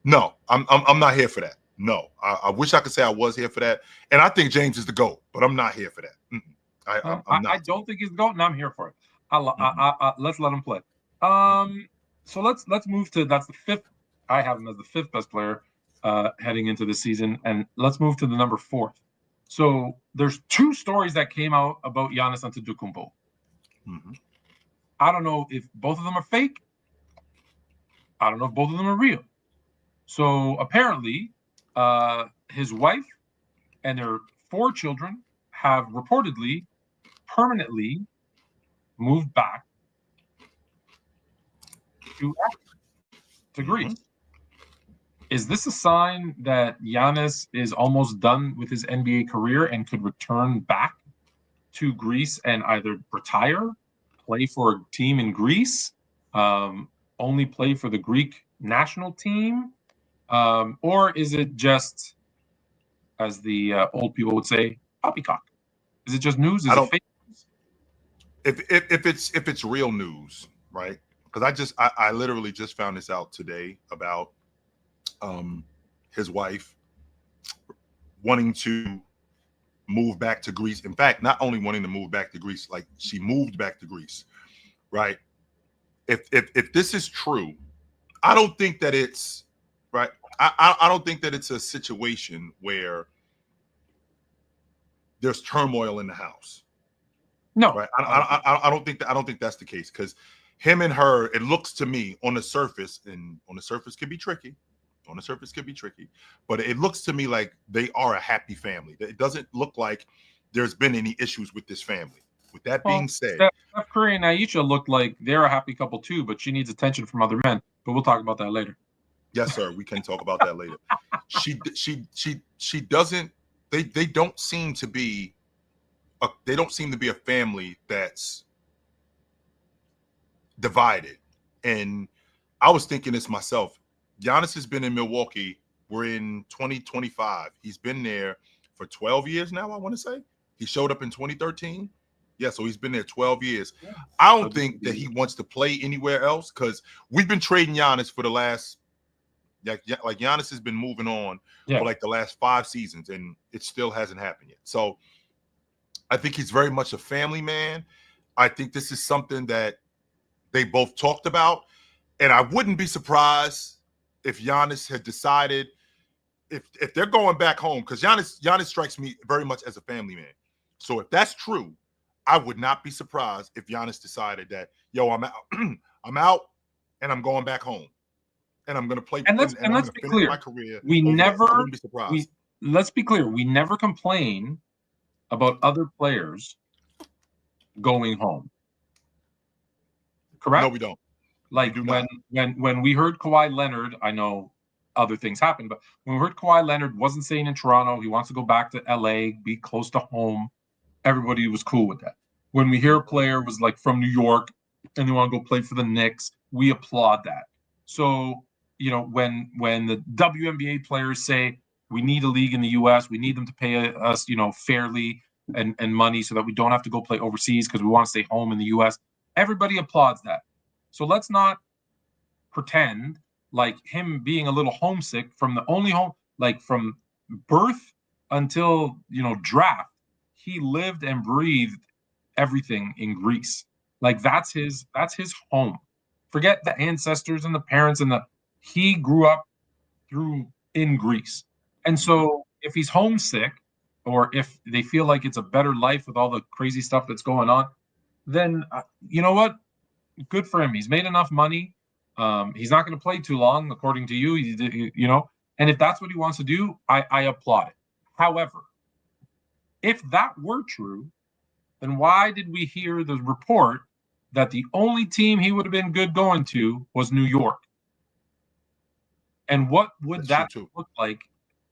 No, I'm not here for that. No, I wish I could say I was here for that. And I think James is the GOAT, but I'm not here for that. I'm not. I don't think he's the GOAT, and I'm here for it. Let's let him play. So let's move to that's the 5th. I have him as the 5th best player heading into the season, and let's move to the number 4th. So there's 2 stories that came out about Giannis Antetokounmpo. I don't know if both of them are fake. I don't know if both of them are real. So apparently, his wife and their 4 children have reportedly permanently moved back to Greece. Is this a sign that Giannis is almost done with his NBA career and could return back to Greece and either retire, play for a team in Greece, only play for the Greek national team? Or is it just, as the old people would say, poppycock? Is it just news? Is it fake news? If it's real news, right? Because I literally just found this out today about his wife wanting to move back to Greece. In fact, not only wanting to move back to Greece, like she moved back to Greece, right? If this is true, I don't think that it's right. I don't think that it's a situation where there's turmoil in the house. No, right. I don't think that's the case, because him and her, it looks to me on the surface, and on the surface could be tricky. On the surface could be tricky, but it looks to me like they are a happy family. It doesn't look like there's been any issues with this family. With that being said, Steph Curry and Aisha look like they're a happy couple too, but she needs attention from other men. But we'll talk about that later. Yes, sir. We can talk about that later. She doesn't. They don't seem to be. They don't seem to be a family that's divided. And I was thinking this myself. Giannis has been in Milwaukee. We're in 2025. He's been there for 12 years now, I want to say. He showed up in 2013. Yeah, so he's been there 12 years. Yeah. I don't think that he wants to play anywhere else, because we've been trading Giannis for the last, like Giannis has been moving on for like the last 5 seasons, and it still hasn't happened yet. So I think he's very much a family man. I think this is something that they both talked about, and I wouldn't be surprised if Giannis had decided, if they're going back home, because Giannis strikes me very much as a family man. So if that's true, I would not be surprised if Giannis decided that, yo, I'm out, I'm out, and I'm going back home, and I'm going to play. And let's be clear. My career. Let's be clear. We never complain about other players going home. Correct? No, we don't. Like when we heard Kawhi Leonard, I know other things happened, but when we heard Kawhi Leonard wasn't staying in Toronto, he wants to go back to LA, be close to home, everybody was cool with that. When we hear a player was like from New York and they want to go play for the Knicks, we applaud that. So, you know, when the WNBA players say we need a league in the US, we need them to pay us, you know, fairly and money so that we don't have to go play overseas because we want to stay home in the US, everybody applauds that. So let's not pretend like him being a little homesick from the only home, like from birth until, you know, draft, he lived and breathed everything in Greece. Like that's his home. Forget the ancestors and the parents he grew up in Greece. And so if he's homesick, or if they feel like it's a better life with all the crazy stuff that's going on, then you know what? Good for him. He's made enough money. He's not going to play too long, according to you. You know, and if that's what he wants to do, I applaud it. However, if that were true, then why did we hear the report that the only team he would have been good going to was New York? And what would that look like,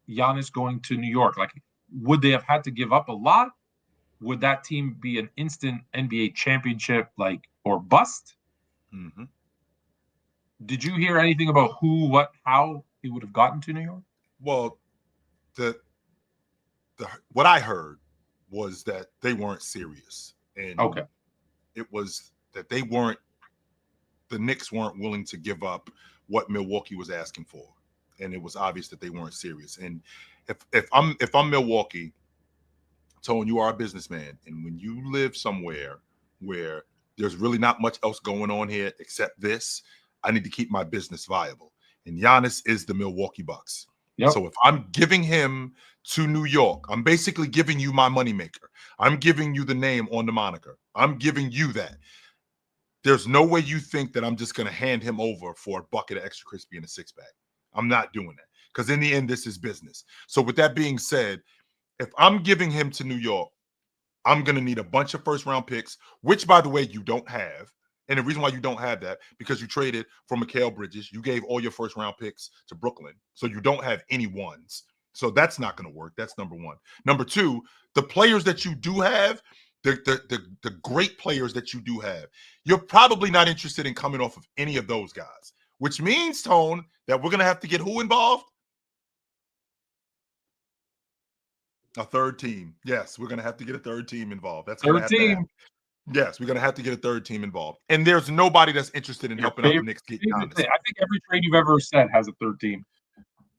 Giannis going to New York? Like, would they have had to give up a lot? Would that team be an instant NBA championship, like, or bust? Mm-hmm. Did you hear anything about who, what, how he would have gotten to New York? Well, the what I heard was that they weren't serious, and Okay. it was that the Knicks weren't willing to give up what Milwaukee was asking for, and it was obvious that they weren't serious. And if I'm Milwaukee, Tone, you are a businessman, and when you live somewhere where there's really not much else going on here except this, I need to keep my business viable. And Giannis is the Milwaukee Bucks. Yep. So if I'm giving him to New York, I'm basically giving you my moneymaker. I'm giving you the name on the moniker. I'm giving you that. There's no way you think that I'm just going to hand him over for a bucket of extra crispy and a six-pack. I'm not doing that, because in the end, this is business. So with that being said, if I'm giving him to New York, I'm going to need a bunch of first-round picks, which, by the way, you don't have. And the reason why you don't have that, because you traded for Mikal Bridges. You gave all your first-round picks to Brooklyn. So you don't have any ones. So that's not going to work. That's number one. Number two, the players that you do have, the great players that you do have, you're probably not interested in coming off of any of those guys, which means, Tone, that we're going to have to get who involved? A third team. Yes, we're going to have to get a third team involved. That's third team. Yes, we're going to have to get a third team involved. And there's nobody that's interested in helping out the Knicks get Giannis. I think every trade you've ever said has a third team.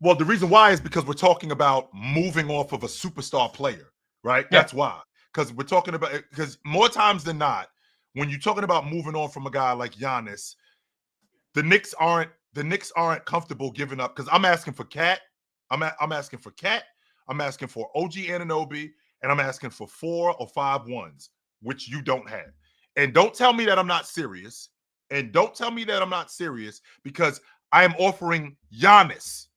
Well, the reason why is because we're talking about moving off of a superstar player, right? Yeah. That's why. Because we're talking about, because more times than not, when you're talking about moving on from a guy like Giannis, the Knicks aren't comfortable giving up. Because I'm asking for Cat. I'm asking for Cat. I'm asking for OG Anunoby, and I'm asking for 4 or 5 ones, which you don't have. And don't tell me that I'm not serious. And don't tell me that I'm not serious, because I am offering Giannis.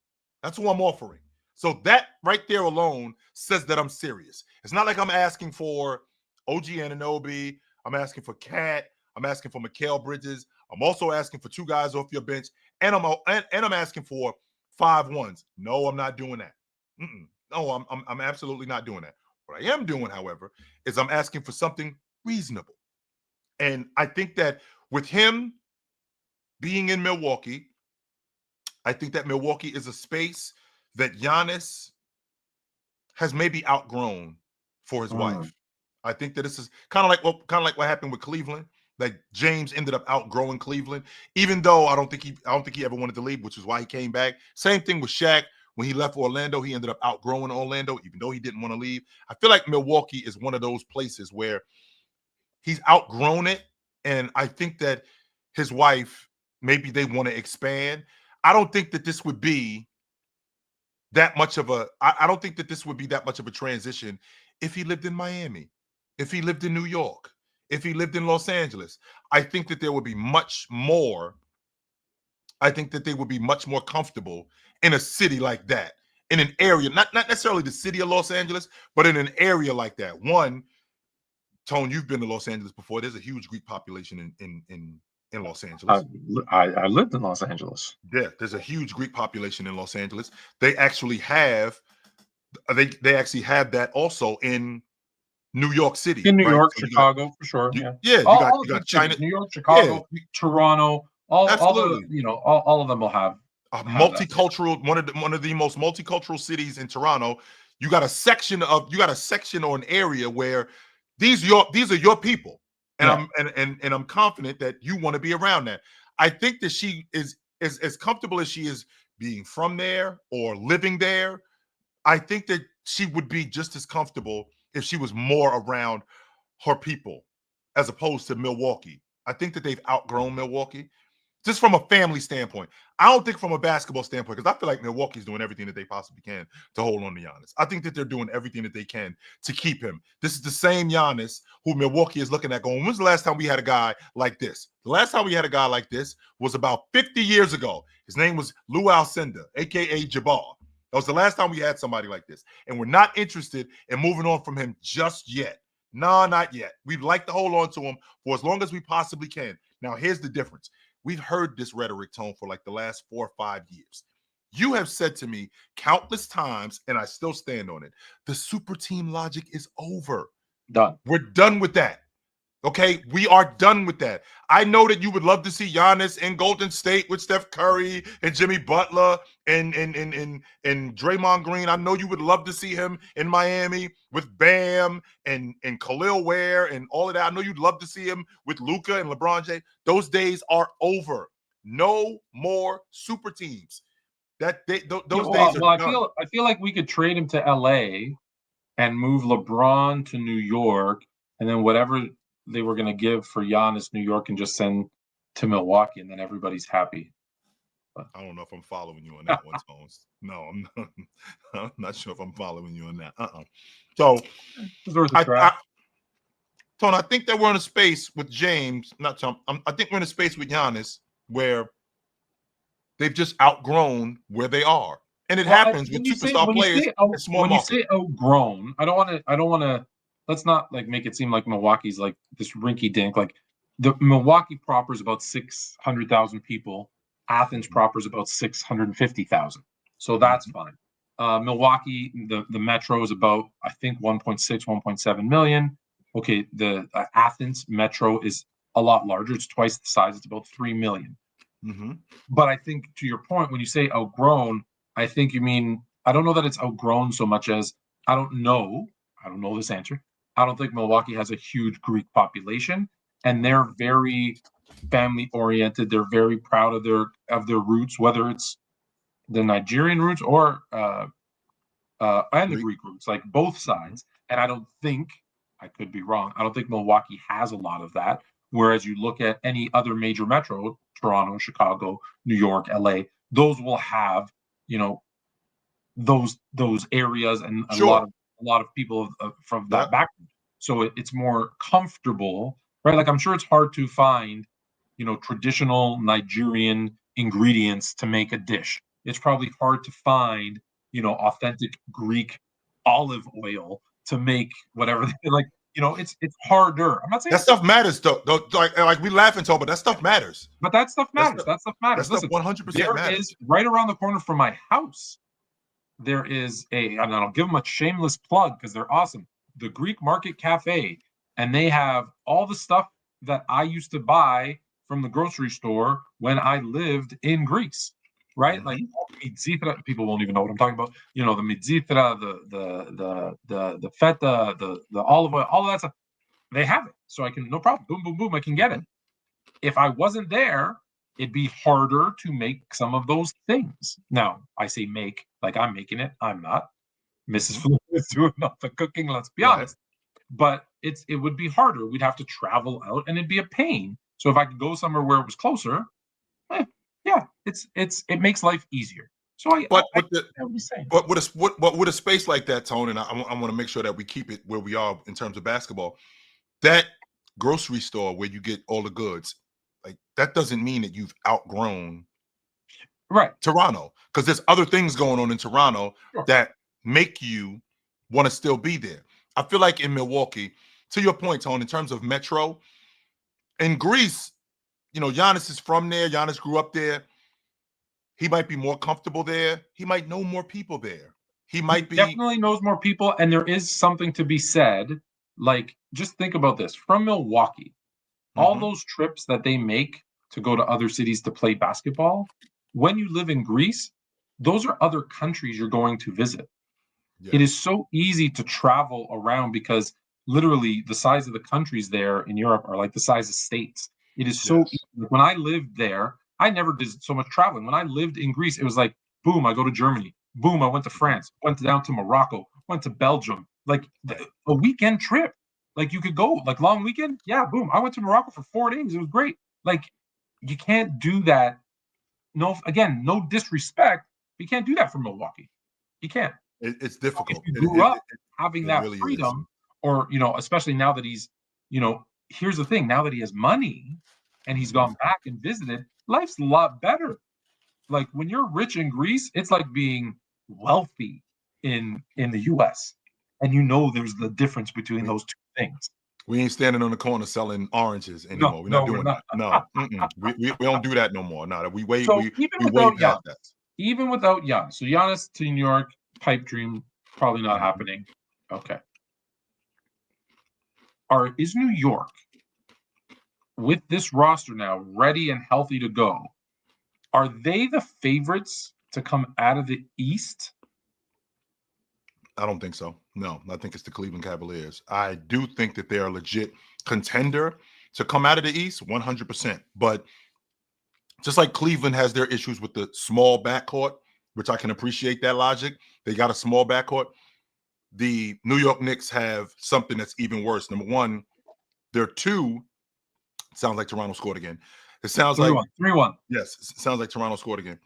That's who I'm offering. So that right there alone says that I'm serious. It's not like I'm asking for OG Anunoby. I'm asking for Cat. I'm asking for Mikal Bridges. I'm also asking for 2 guys off your bench, and I'm asking for 5 ones. No, I'm not doing that. No, I'm absolutely not doing that. What I am doing, however, is I'm asking for something reasonable. And I think that with him being in Milwaukee, I think that Milwaukee is a space that Giannis has maybe outgrown for his wife. I think that this is kind of like what happened with Cleveland. Like James ended up outgrowing Cleveland, even though I don't think he ever wanted to leave, which is why he came back. Same thing with Shaq. When he left Orlando, he ended up outgrowing Orlando, even though he didn't want to leave. I feel like Milwaukee is one of those places where he's outgrown it. And I think that his wife, maybe they want to expand. I don't think that this would be that much of a transition if he lived in Miami, if he lived in New York, if he lived in Los Angeles. I think that there would be much more. I think that they would be much more comfortable in a city like that, in an area, not necessarily the city of Los Angeles, but in an area like that. One, Tone, you've been to Los Angeles before. There's a huge Greek population in Los Angeles. I lived in Los Angeles. Yeah, there's a huge Greek population in Los Angeles. They actually have that also in New York City. In New York, so Chicago, for sure. You got China, New York, Chicago, Toronto. All of them will have multicultural, one of the most multicultural cities in Toronto. You got a section or an area where these are your people, and I'm confident that you want to be around that. I think that she is as comfortable as she is being from there or living there. I think that she would be just as comfortable if she was more around her people as opposed to Milwaukee. I think that they've outgrown Milwaukee. Just from a family standpoint. I don't think from a basketball standpoint, because I feel like Milwaukee's doing everything that they possibly can to hold on to Giannis. I think that they're doing everything that they can to keep him. This is the same Giannis who Milwaukee is looking at going, when's the last time we had a guy like this? The last time we had a guy like this was about 50 years ago. His name was Lou Alcindor, a.k.a. Jabbar. That was the last time we had somebody like this. And we're not interested in moving on from him just yet. No, not yet. We'd like to hold on to him for as long as we possibly can. Now, here's the difference. We've heard this rhetoric, Tone, for like the last 4 or 5 years. You have said to me countless times, and I still stand on it, the super team logic is over. Done. We're done with that. Okay, we are done with that. I know that you would love to see Giannis in Golden State with Steph Curry and Jimmy Butler and Draymond Green. I know you would love to see him in Miami with Bam and Khalil Ware and all of that. I know you'd love to see him with Luka and LeBron James. Those days are over. No more super teams. Those days are done. I feel like we could trade him to LA and move LeBron to New York, and then whatever they were going to give for Giannis New York and just send to Milwaukee, and then everybody's happy. But I don't know if I'm following you on that one, Tones. No, I'm not sure if I'm following you on that. So, Tone, I think that we're in a space with James, not Tom. I think we're in a space with Giannis where they've just outgrown where they are. And it happens with superstar players in small markets. When you say outgrown, I don't want to. Let's not like make it seem like Milwaukee's like this rinky dink. Like the Milwaukee proper is about 600,000 people. Athens proper is about 650,000. So that's fine. Milwaukee, the metro is about, I think, 1.6, 1.7 million. Okay, the Athens metro is a lot larger. It's twice the size. It's about 3 million. Mm-hmm. But I think to your point, when you say outgrown, I think you mean, I don't know that it's outgrown so much as I don't know this answer. I don't think Milwaukee has a huge Greek population, and they're very family oriented. They're very proud of their roots, whether it's the Nigerian roots or and the Greek roots, like both sides. And I don't think, I could be wrong, I don't think Milwaukee has a lot of that. Whereas you look at any other major metro, Toronto, Chicago, New York, LA, those will have, those areas and a lot of people from that background. So it's more comfortable, right? Like I'm sure it's hard to find, traditional Nigerian ingredients to make a dish. It's probably hard to find, authentic Greek olive oil to make whatever they like. It's harder. I'm not saying that stuff matters though. Like we laugh and talk, but that stuff matters. But that stuff matters. That stuff matters. That stuff 100% matters. Is right around the corner from my house. There is and I'll give them a shameless plug because they're awesome. The Greek Market Cafe, and they have all the stuff that I used to buy from the grocery store when I lived in Greece. Right, like mitzitra, people won't even know what I'm talking about. The mitzitra, the feta, the olive oil, all of that stuff. They have it, so I can, no problem. Boom, boom, boom. I can get it. If I wasn't there, it'd be harder to make some of those things. Now, I say make, like I'm making it. I'm not. Mrs. Fluent is doing all the cooking. Let's be honest. But it would be harder. We'd have to travel out, and it'd be a pain. So if I could go somewhere where it was closer. Yeah, it makes life easier. So with a space like that, Tone, and I want to make sure that we keep it where we are in terms of basketball. That grocery store where you get all the goods, like that doesn't mean that you've outgrown Toronto, because there's other things going on in Toronto that make you want to still be there. I feel like in Milwaukee, to your point, Tone, in terms of metro, in Greece. Giannis is from there. Giannis grew up there. He might be more comfortable there. He might know more people there. He definitely knows more people. And there is something to be said. Like, just think about this. From Milwaukee, all those trips that they make to go to other cities to play basketball, when you live in Greece, those are other countries you're going to visit. Yeah. It is so easy to travel around because literally the size of the countries there in Europe are like the size of states. It is so easy. When I lived there, I never did so much traveling. When I lived in Greece, it was like, boom, I go to Germany. Boom, I went to France. Went down to Morocco. Went to Belgium. Like a weekend trip. Like you could go, like long weekend. Yeah, boom. I went to Morocco for 4 days. It was great. Like you can't do that. No, again, no disrespect. You can't do that from Milwaukee. You can't. It's difficult. If you grew up having that really freedom, or especially now that he's, here's the thing, now that he has money and he's gone back and visited, life's a lot better. Like when you're rich in Greece, it's like being wealthy in the US. And there's the difference between those two things. We ain't standing on the corner selling oranges anymore. We're not doing that. No, we don't do that no more. No, we wait. So even without Giannis, so Giannis to New York, pipe dream, probably not happening. Okay. Is New York with this roster now ready and healthy to go, are they the favorites to come out of the East? I don't think so. No, I think it's the Cleveland Cavaliers. I do think that they are a legit contender to come out of the East, 100%. But just like Cleveland has their issues with the small backcourt, which I can appreciate that logic. They got a small backcourt. The New York Knicks have something that's even worse. Number one, they're two. Sounds like Toronto scored again. It sounds 3-1. like 3-1. Yes, it sounds like Toronto scored again.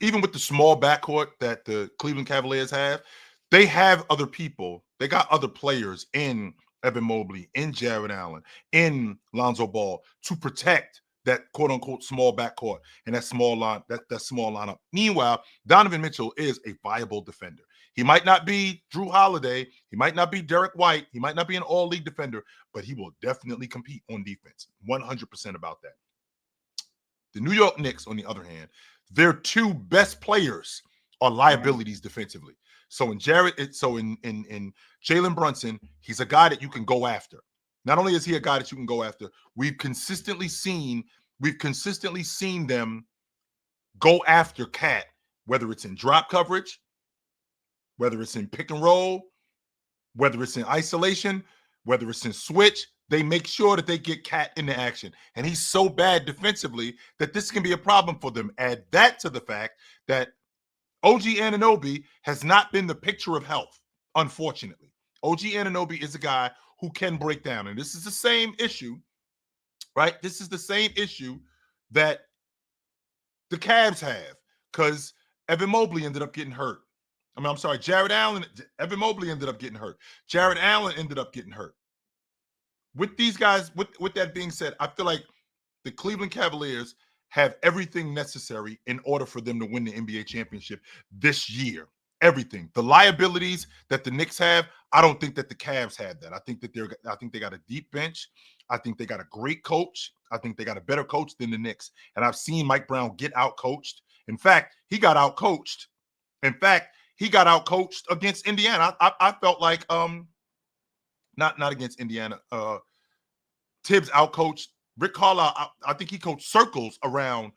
Even with the small backcourt that the Cleveland Cavaliers have, they have other people. They got other players in Evan Mobley, in Jared Allen, in Lonzo Ball to protect that quote unquote small backcourt and that small lineup. Meanwhile, Donovan Mitchell is a viable defender. He might not be Drew Holiday, he might not be Derek White, he might not be an all-league defender, but he will definitely compete on defense. 100% about that. The New York Knicks, on the other hand, their two best players are liabilities defensively. So in Jalen Brunson, he's a guy that you can go after. Not only is he a guy that you can go after, we've consistently seen them go after Cat, whether it's in drop coverage, whether it's in pick and roll, whether it's in isolation, whether it's in switch. They make sure that they get Cat into action. And he's so bad defensively that this can be a problem for them. Add that to the fact that OG Anunoby has not been the picture of health, unfortunately. OG Anunoby is a guy who can break down. And this is the same issue, right? This is the same issue that the Cavs have, because Evan Mobley ended up getting hurt. Evan Mobley ended up getting hurt. Jared Allen ended up getting hurt. With these guys, with that being said, I feel like the Cleveland Cavaliers have everything necessary in order for them to win the NBA championship this year. Everything. The liabilities that the Knicks have, I don't think that the Cavs have that. I think they got a deep bench. I think they got a great coach. I think they got a better coach than the Knicks. And I've seen Mike Brown get out-coached. In fact, he got out-coached. Against Indiana. I felt like not against Indiana. Tibbs outcoached Rick Carlisle. I think he coached circles around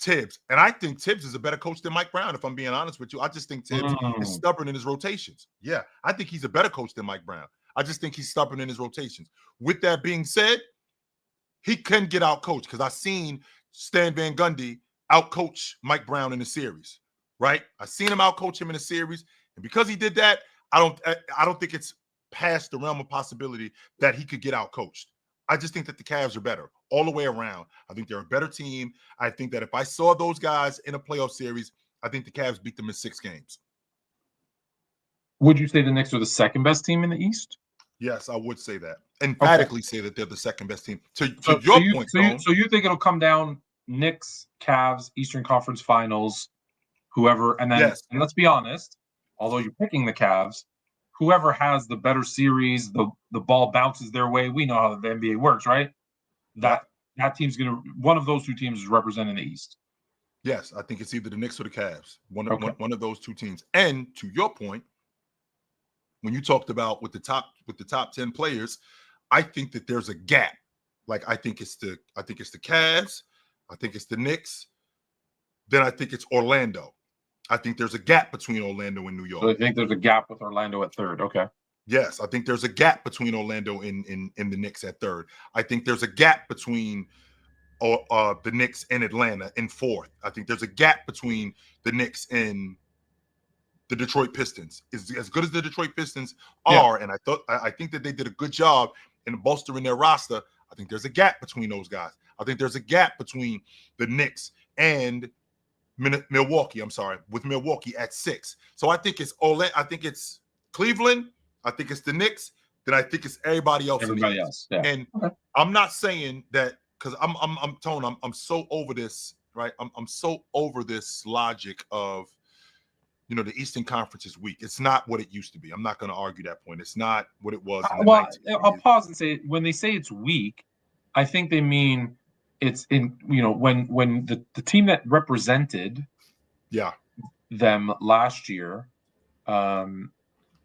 Tibbs. And I think Tibbs is a better coach than Mike Brown, if I'm being honest with you. I just think Tibbs is stubborn in his rotations. Yeah, I think he's a better coach than Mike Brown. I just think he's stubborn in his rotations. With that being said, he can get outcoached, because I've seen Stan Van Gundy outcoach Mike Brown in the series, right? I've seen him outcoach him in the series. And because he did that, I don't think it's past the realm of possibility that he could get outcoached. I just think that the Cavs are better all the way around. I think they're a better team. I think that if I saw those guys in a playoff series, I think the Cavs beat them in 6 games. Would you say the Knicks are the second best team in the East? Yes, I would say that. Emphatically say that they're the second best team. So you think it'll come down Knicks, Cavs, Eastern Conference Finals, whoever, and then and let's be honest, although you're picking the Cavs, whoever has the better series, the ball bounces their way. We know how the NBA works, right? That team's one of those two teams is representing the East. Yes, I think it's either the Knicks or the Cavs. One of those two teams. And to your point, when you talked about with the top 10 players, I think that there's a gap. Like I think it's the Cavs, I think it's the Knicks, then I think it's Orlando. I think there's a gap between Orlando and New York. So I think there's a gap with Orlando at third. Okay. Yes, I think there's a gap between Orlando and the Knicks at third. I think there's a gap between the Knicks and Atlanta in fourth. I think there's a gap between the Knicks and the Detroit Pistons. As good as the Detroit Pistons are, and I think that they did a good job in bolstering their roster, I think there's a gap between those guys. I think there's a gap between the Knicks and Milwaukee. With Milwaukee at 6. So I think it's Cleveland. I think it's the Knicks. Then I think it's everybody else. Yeah. And I'm not saying that because I'm so over this, right? I'm so over this logic of, the Eastern Conference is weak. It's not what it used to be. I'm not going to argue that point. It's not what it was. I'll pause and say, when they say it's weak, I think they mean it's in, when the team that represented them last year in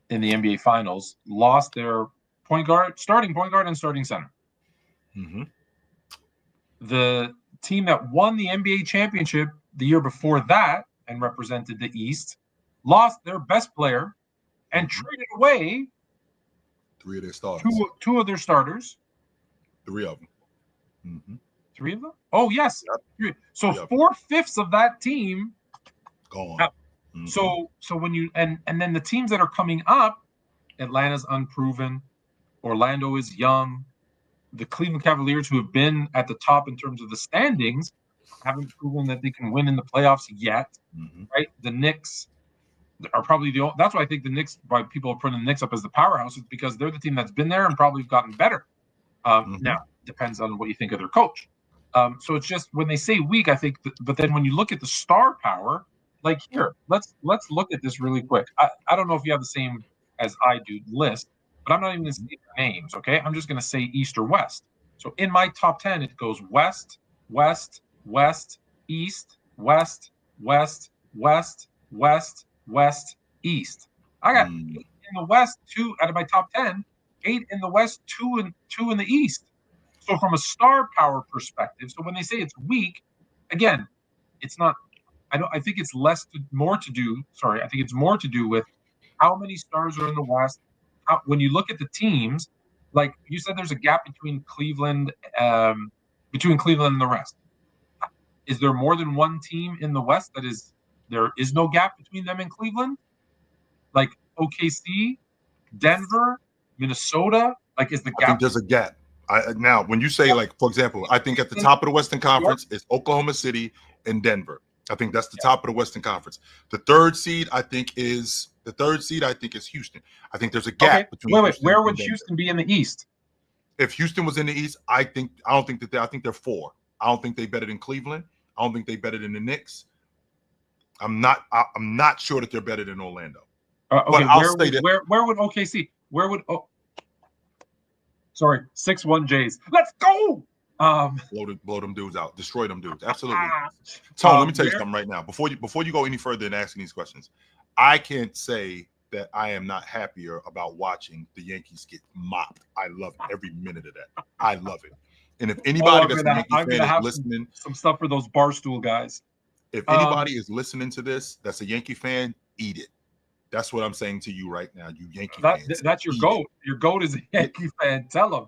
the NBA Finals lost their starting point guard and starting center. Mm-hmm. The team that won the NBA championship the year before that and represented the East lost their best player and traded away 3 of their starters. Two of their starters. 3 of them. Mm-hmm. 3 of them? Oh, yes. Yep. 3. So 4/5 of that team gone. Mm-hmm. So when you and then the teams that are coming up, Atlanta's unproven, Orlando is young. The Cleveland Cavaliers, who have been at the top in terms of the standings, haven't proven that they can win in the playoffs yet. Mm-hmm. Right? The Knicks are probably the only. That's why I think the Knicks, why people are putting the Knicks up as the powerhouse, is because they're the team that's been there and probably gotten better. Now, depends on what you think of their coach. So it's just when they say weak, I think. But then when you look at the star power, like here, let's look at this really quick. I don't know if you have the same as I do list, but I'm not even going to say names. Okay, I'm just going to say East or West. So in my top 10, it goes West, West, West, East, West, West, West, West, West, East. I got 8 in the West, 2 out of my top 10. 8 in the West, 2 in the East. So from a star power perspective, so when they say it's weak, again, it's not. I think it's more to do with how many stars are in the West. When you look at the teams, like you said, there's a gap between Cleveland and the rest. Is there more than one team in the West there is no gap between them and Cleveland? Like OKC, Denver, Minnesota, like is the gap? I think there's a gap. Now, when you say, like, for example, I think at the top of the Western Conference is Oklahoma City and Denver. I think that's the top of the Western Conference. The third seed, I think, is Houston. I think there's a gap between. Wait. Where would Houston be in the East? If Houston was in the East, I don't think that I think they're 4. I don't think they better than Cleveland. I don't think they better than the Knicks. I'm not sure that they're better than Orlando. Okay, where would OKC? Sorry, 6-1 Jays. Let's go. Blow them dudes out. Destroy them dudes. Absolutely. Tone, let me tell you something right now. Before you go any further in asking these questions, I can't say that I am not happier about watching the Yankees get mopped. I love every minute of that. I love it. And if anybody that's a Yankee fan is listening, some stuff for those Barstool guys. If anybody is listening to this that's a Yankee fan, eat it. That's what I'm saying to you right now, you Yankee fans. That's your goat. Your goat is a Yankee fan. Tell them.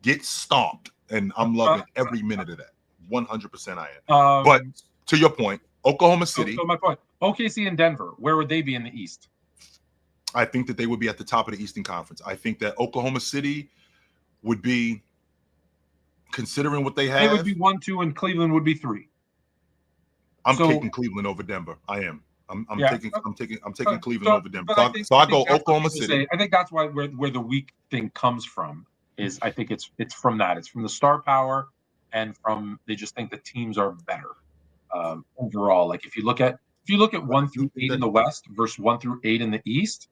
Get stomped, and I'm loving every minute of that. 100% I am. But to your point, Oklahoma City. So my point, OKC and Denver, where would they be in the East? I think that they would be at the top of the Eastern Conference. I think that Oklahoma City would be, considering what they have. They would be 1, 2, and Cleveland would be 3. I'm taking Cleveland over Denver. I am. I'm taking Cleveland over Denver. So I go Oklahoma City. I think that's why where the weak thing comes from is I think it's from that. It's from the star power and from they just think the teams are better overall. Like if you look at 1 through 8 in the West versus 1 through 8 in the East,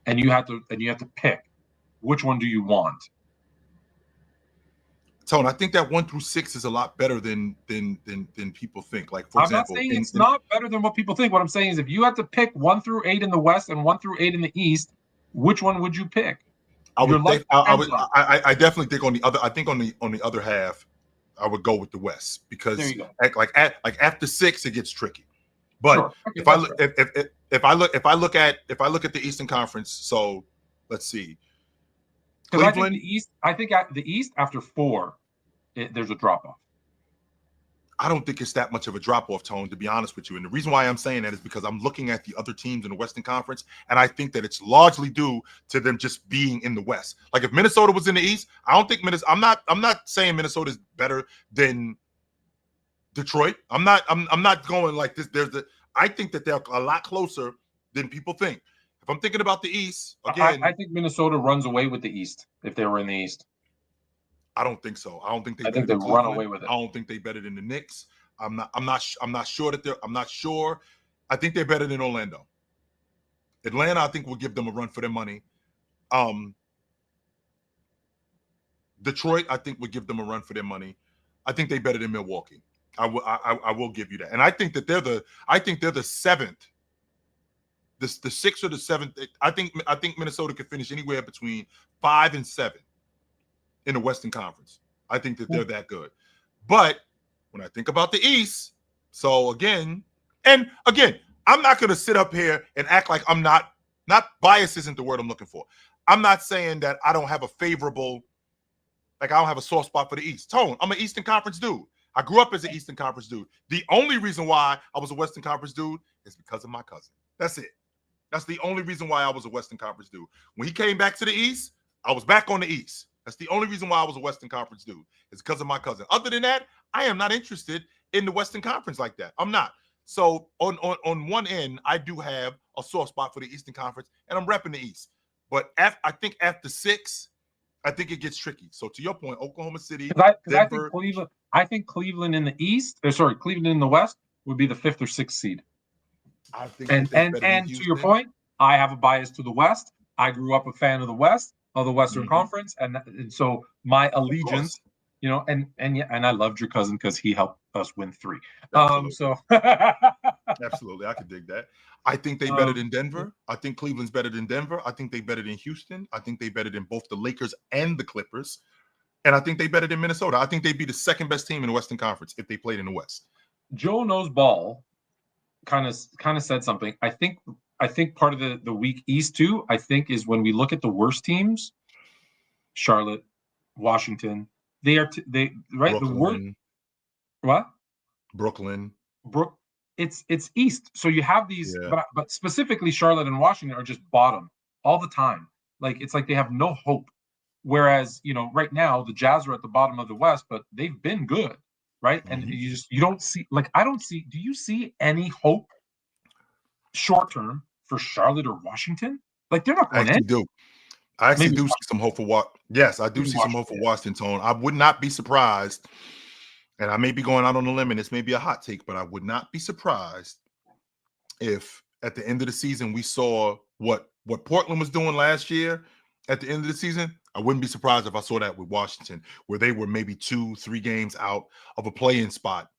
and you have to pick which one do you want. Tone, I think that 1 through 6 is a lot better than people think. Like, for example, I'm not saying it's not better than what people think. What I'm saying is if you had to pick 1 through 8 in the West and 1 through 8 in the East, which one would you pick? I definitely think on the other. I think on the other half, I would go with the West because like after 6 it gets tricky. But sure. Okay, if I look at the Eastern Conference, so let's see. Cleveland, I think at the East after 4, there's a drop off. I don't think it's that much of a drop off, Tone, to be honest with you. And the reason why I'm saying that is because I'm looking at the other teams in the Western Conference, and I think that it's largely due to them just being in the West. Like if Minnesota was in the East, I don't think I'm not saying Minnesota is better than Detroit. I'm not going like this. I think that they're a lot closer than people think. If I'm thinking about the East, again, I think Minnesota runs away with the East if they were in the East. I don't think so. I don't think they run away with it. I don't think they better than the Knicks. I'm not sure that I'm not sure. I think they're better than Orlando. Atlanta, I think, will give them a run for their money. Detroit, I think, would give them a run for their money. I think they're better than Milwaukee. I will give you that. And I think that they're the 7th. The 6th or the 7th. I think Minnesota could finish anywhere between 5 and 7 in the Western Conference. I think that they're that good. But when I think about the East, so again, I'm not going to sit up here and act like I'm not biased isn't the word I'm looking for. I'm not saying that I don't have a favorable, like I don't have a soft spot for the East. Tone, I'm an Eastern Conference dude. I grew up as an Eastern Conference dude. The only reason why I was a Western Conference dude is because of my cousin. That's it. That's the only reason why I was a Western Conference dude. When he came back to the East, I was back on the East. That's the only reason why I was a Western Conference dude. It's because of my cousin. Other than that, I am not interested in the Western Conference like that. I'm not. So on one end, I do have a soft spot for the Eastern Conference, and I'm repping the East. But I think after 6, I think it gets tricky. So to your point, Oklahoma City, Denver. I think Cleveland in the East, Cleveland in the West would be the 5th or 6th seed. I think and to your point, I have a bias to the West. I grew up a fan of the West, of the Western Conference, and so my allegiance, and I loved your cousin because he helped us win 3. Absolutely. Absolutely, I could dig that. I think they better than Denver. I think Cleveland's better than Denver. I think they better than Houston. I think they better than both the Lakers and the Clippers. And I think they better than Minnesota. I think they'd be the second best team in the Western Conference if they played in the West. Joe Knows Ball kind of said something. I think part of the weak East too, I think, is when we look at the worst teams, Charlotte, Washington, right? Brooklyn. The worst. What? Brooklyn. It's East. So you have these, but specifically Charlotte and Washington are just bottom all the time. Like it's like they have no hope. Whereas, right now the Jazz are at the bottom of the West, but they've been good, right? And you don't see, do you see any hope short term for Charlotte or Washington? Like they're not going in. I actually do see some hope for what? Yes, I do see some hope for Washington. I would not be surprised, and I may be going out on a limb, and this may be a hot take, but I would not be surprised if at the end of the season we saw what Portland was doing last year at the end of the season. I wouldn't be surprised if I saw that with Washington, where they were maybe 2-3 games out of a play-in spot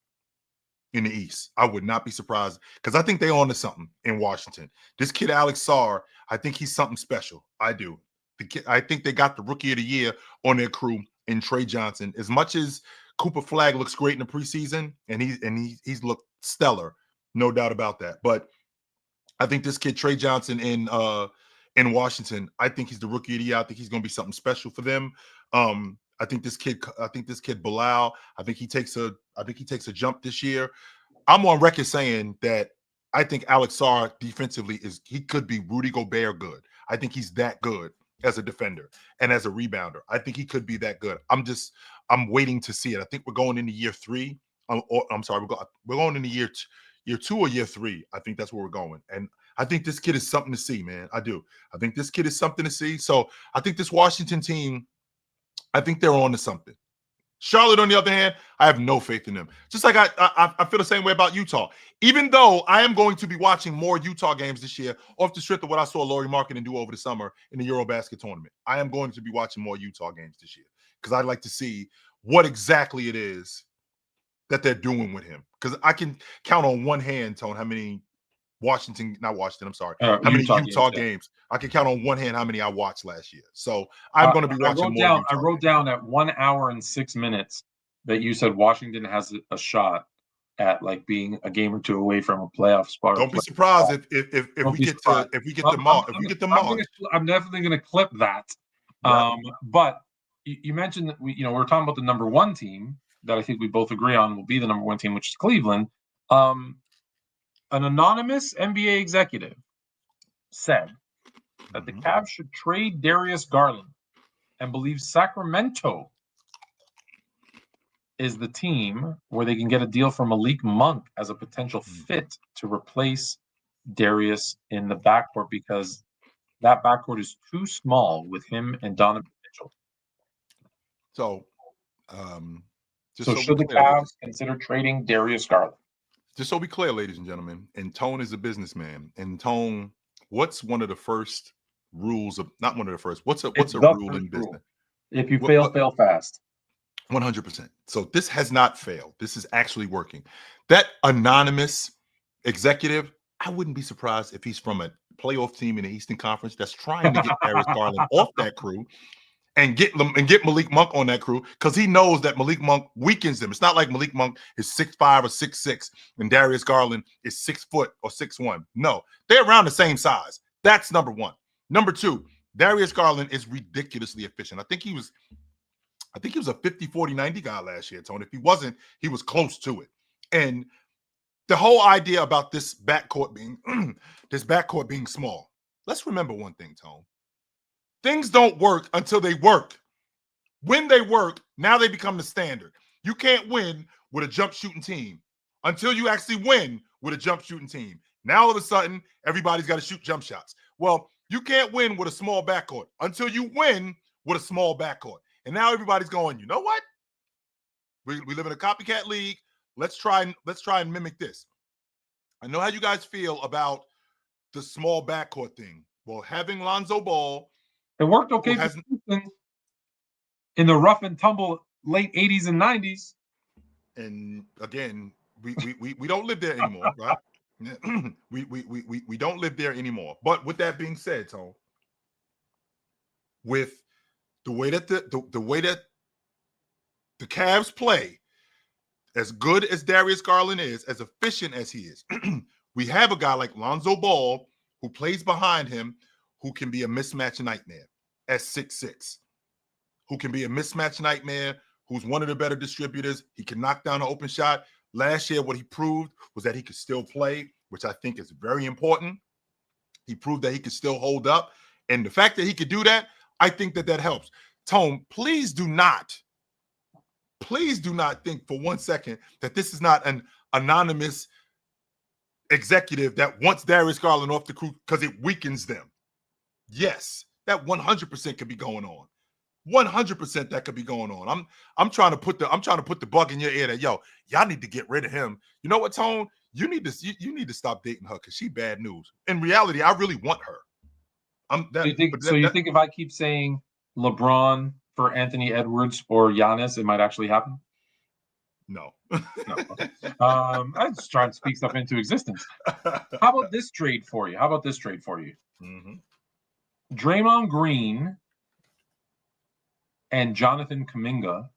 in the East. I would not be surprised because I think they're on to something in Washington. This kid, Alex Sarr, I think he's something special. I do. I think they got the Rookie of the Year on their crew in Trey Johnson. As much as Cooper Flagg looks great in the preseason, and he's looked stellar, no doubt about that. But I think this kid, Trey Johnson, in Washington, I think he's the Rookie of the Year. I think he's going to be something special for them. I think this kid Bilal, I think he takes a jump this year. I'm on record saying that I think Alex Sarr defensively he could be Rudy Gobert good. I think he's that good as a defender and as a rebounder. I think he could be that good. I'm waiting to see it. I think we're going into year 3. I'm sorry, we're going into year 2 or year 3. I think that's where we're going. And I think this kid is something to see, man. I do. I think this kid is something to see. So I think this Washington team, I think they're on to something. Charlotte, on the other hand, I have no faith in them. Just like I feel the same way about Utah. Even though I am going to be watching more Utah games this year, off the strength of what I saw Lauri Markkanen do over the summer in the Eurobasket tournament. I am going to be watching more Utah games this year because I'd like to see what exactly it is that they're doing with him. Because I can count on one hand, Tone, how many how many Utah games. I can count on one hand how many I watched last year. So I'm going to be watching more. I wrote down at 1 hour and 6 minutes that you said Washington has a shot at like being a game or 2 away from a playoff spot. Don't be surprised if we get the mark. I'm definitely going to clip that. But you mentioned that we're talking about the number 1 team that I think we both agree on will be the number 1 team, which is Cleveland. An anonymous NBA executive said that the Cavs should trade Darius Garland and believes Sacramento is the team where they can get a deal for Malik Monk as a potential fit to replace Darius in the backcourt because that backcourt is too small with him and Donovan Mitchell. So, should the Cavs consider trading Darius Garland? Just so we clear, ladies and gentlemen, and Tone is a businessman. And Tone, what's one of the first rules of not one of the first? What's a rule in business? If you fail fast. 100%. So this has not failed. This is actually working. That anonymous executive, I wouldn't be surprised if he's from a playoff team in the Eastern Conference that's trying to get Darius Garland off that crew and get Malik Monk on that crew because he knows that Malik Monk weakens them. It's not like Malik Monk is 6'5" or 6'6" and Darius Garland is 6 foot or 6'1". No, they're around the same size. That's number one. Number two, Darius Garland is ridiculously efficient. I think he was a 50-40-90 guy last year, Tony. If he wasn't, he was close to it. And the whole idea about this backcourt being small. Let's remember one thing, Tone. Things don't work until they work. When they work, now they become the standard. You can't win with a jump shooting team until you actually win with a jump shooting team. Now all of a sudden, everybody's got to shoot jump shots. Well, you can't win with a small backcourt until you win with a small backcourt. And now everybody's going, you know what? We live in a copycat league. Let's try and mimic this. I know how you guys feel about the small backcourt thing. Well, having Lonzo Ball, it worked okay for Houston in the rough and tumble late 80s and 90s. And again, we don't live there anymore, right? we don't live there anymore. But with that being said, Tone, with the way that the way that the Cavs play, as good as Darius Garland is, as efficient as he is, we have a guy like Lonzo Ball who plays behind him, who can be a mismatch nightmare at 6'6", who can be a mismatch nightmare, who's one of the better distributors. He can knock down an open shot. Last year, what he proved was that he could still play, which I think is very important. He proved that he could still hold up. And the fact that he could do that, I think that helps. Tone, please do not think for 1 second that this is not an anonymous executive that wants Darius Garland off the crew because it weakens them. Yes, that 100% could be going on. 100% that could be going on. I'm trying to put the bug in your ear that y'all need to get rid of him. You know what, Tone? You need to stop dating her because she bad news. In reality, I really want her. You think if I keep saying LeBron for Anthony Edwards or Giannis, it might actually happen? No. No. Okay. I'm just trying to speak stuff into existence. How about this trade for you? Mm-hmm. Draymond Green and Jonathan Kuminga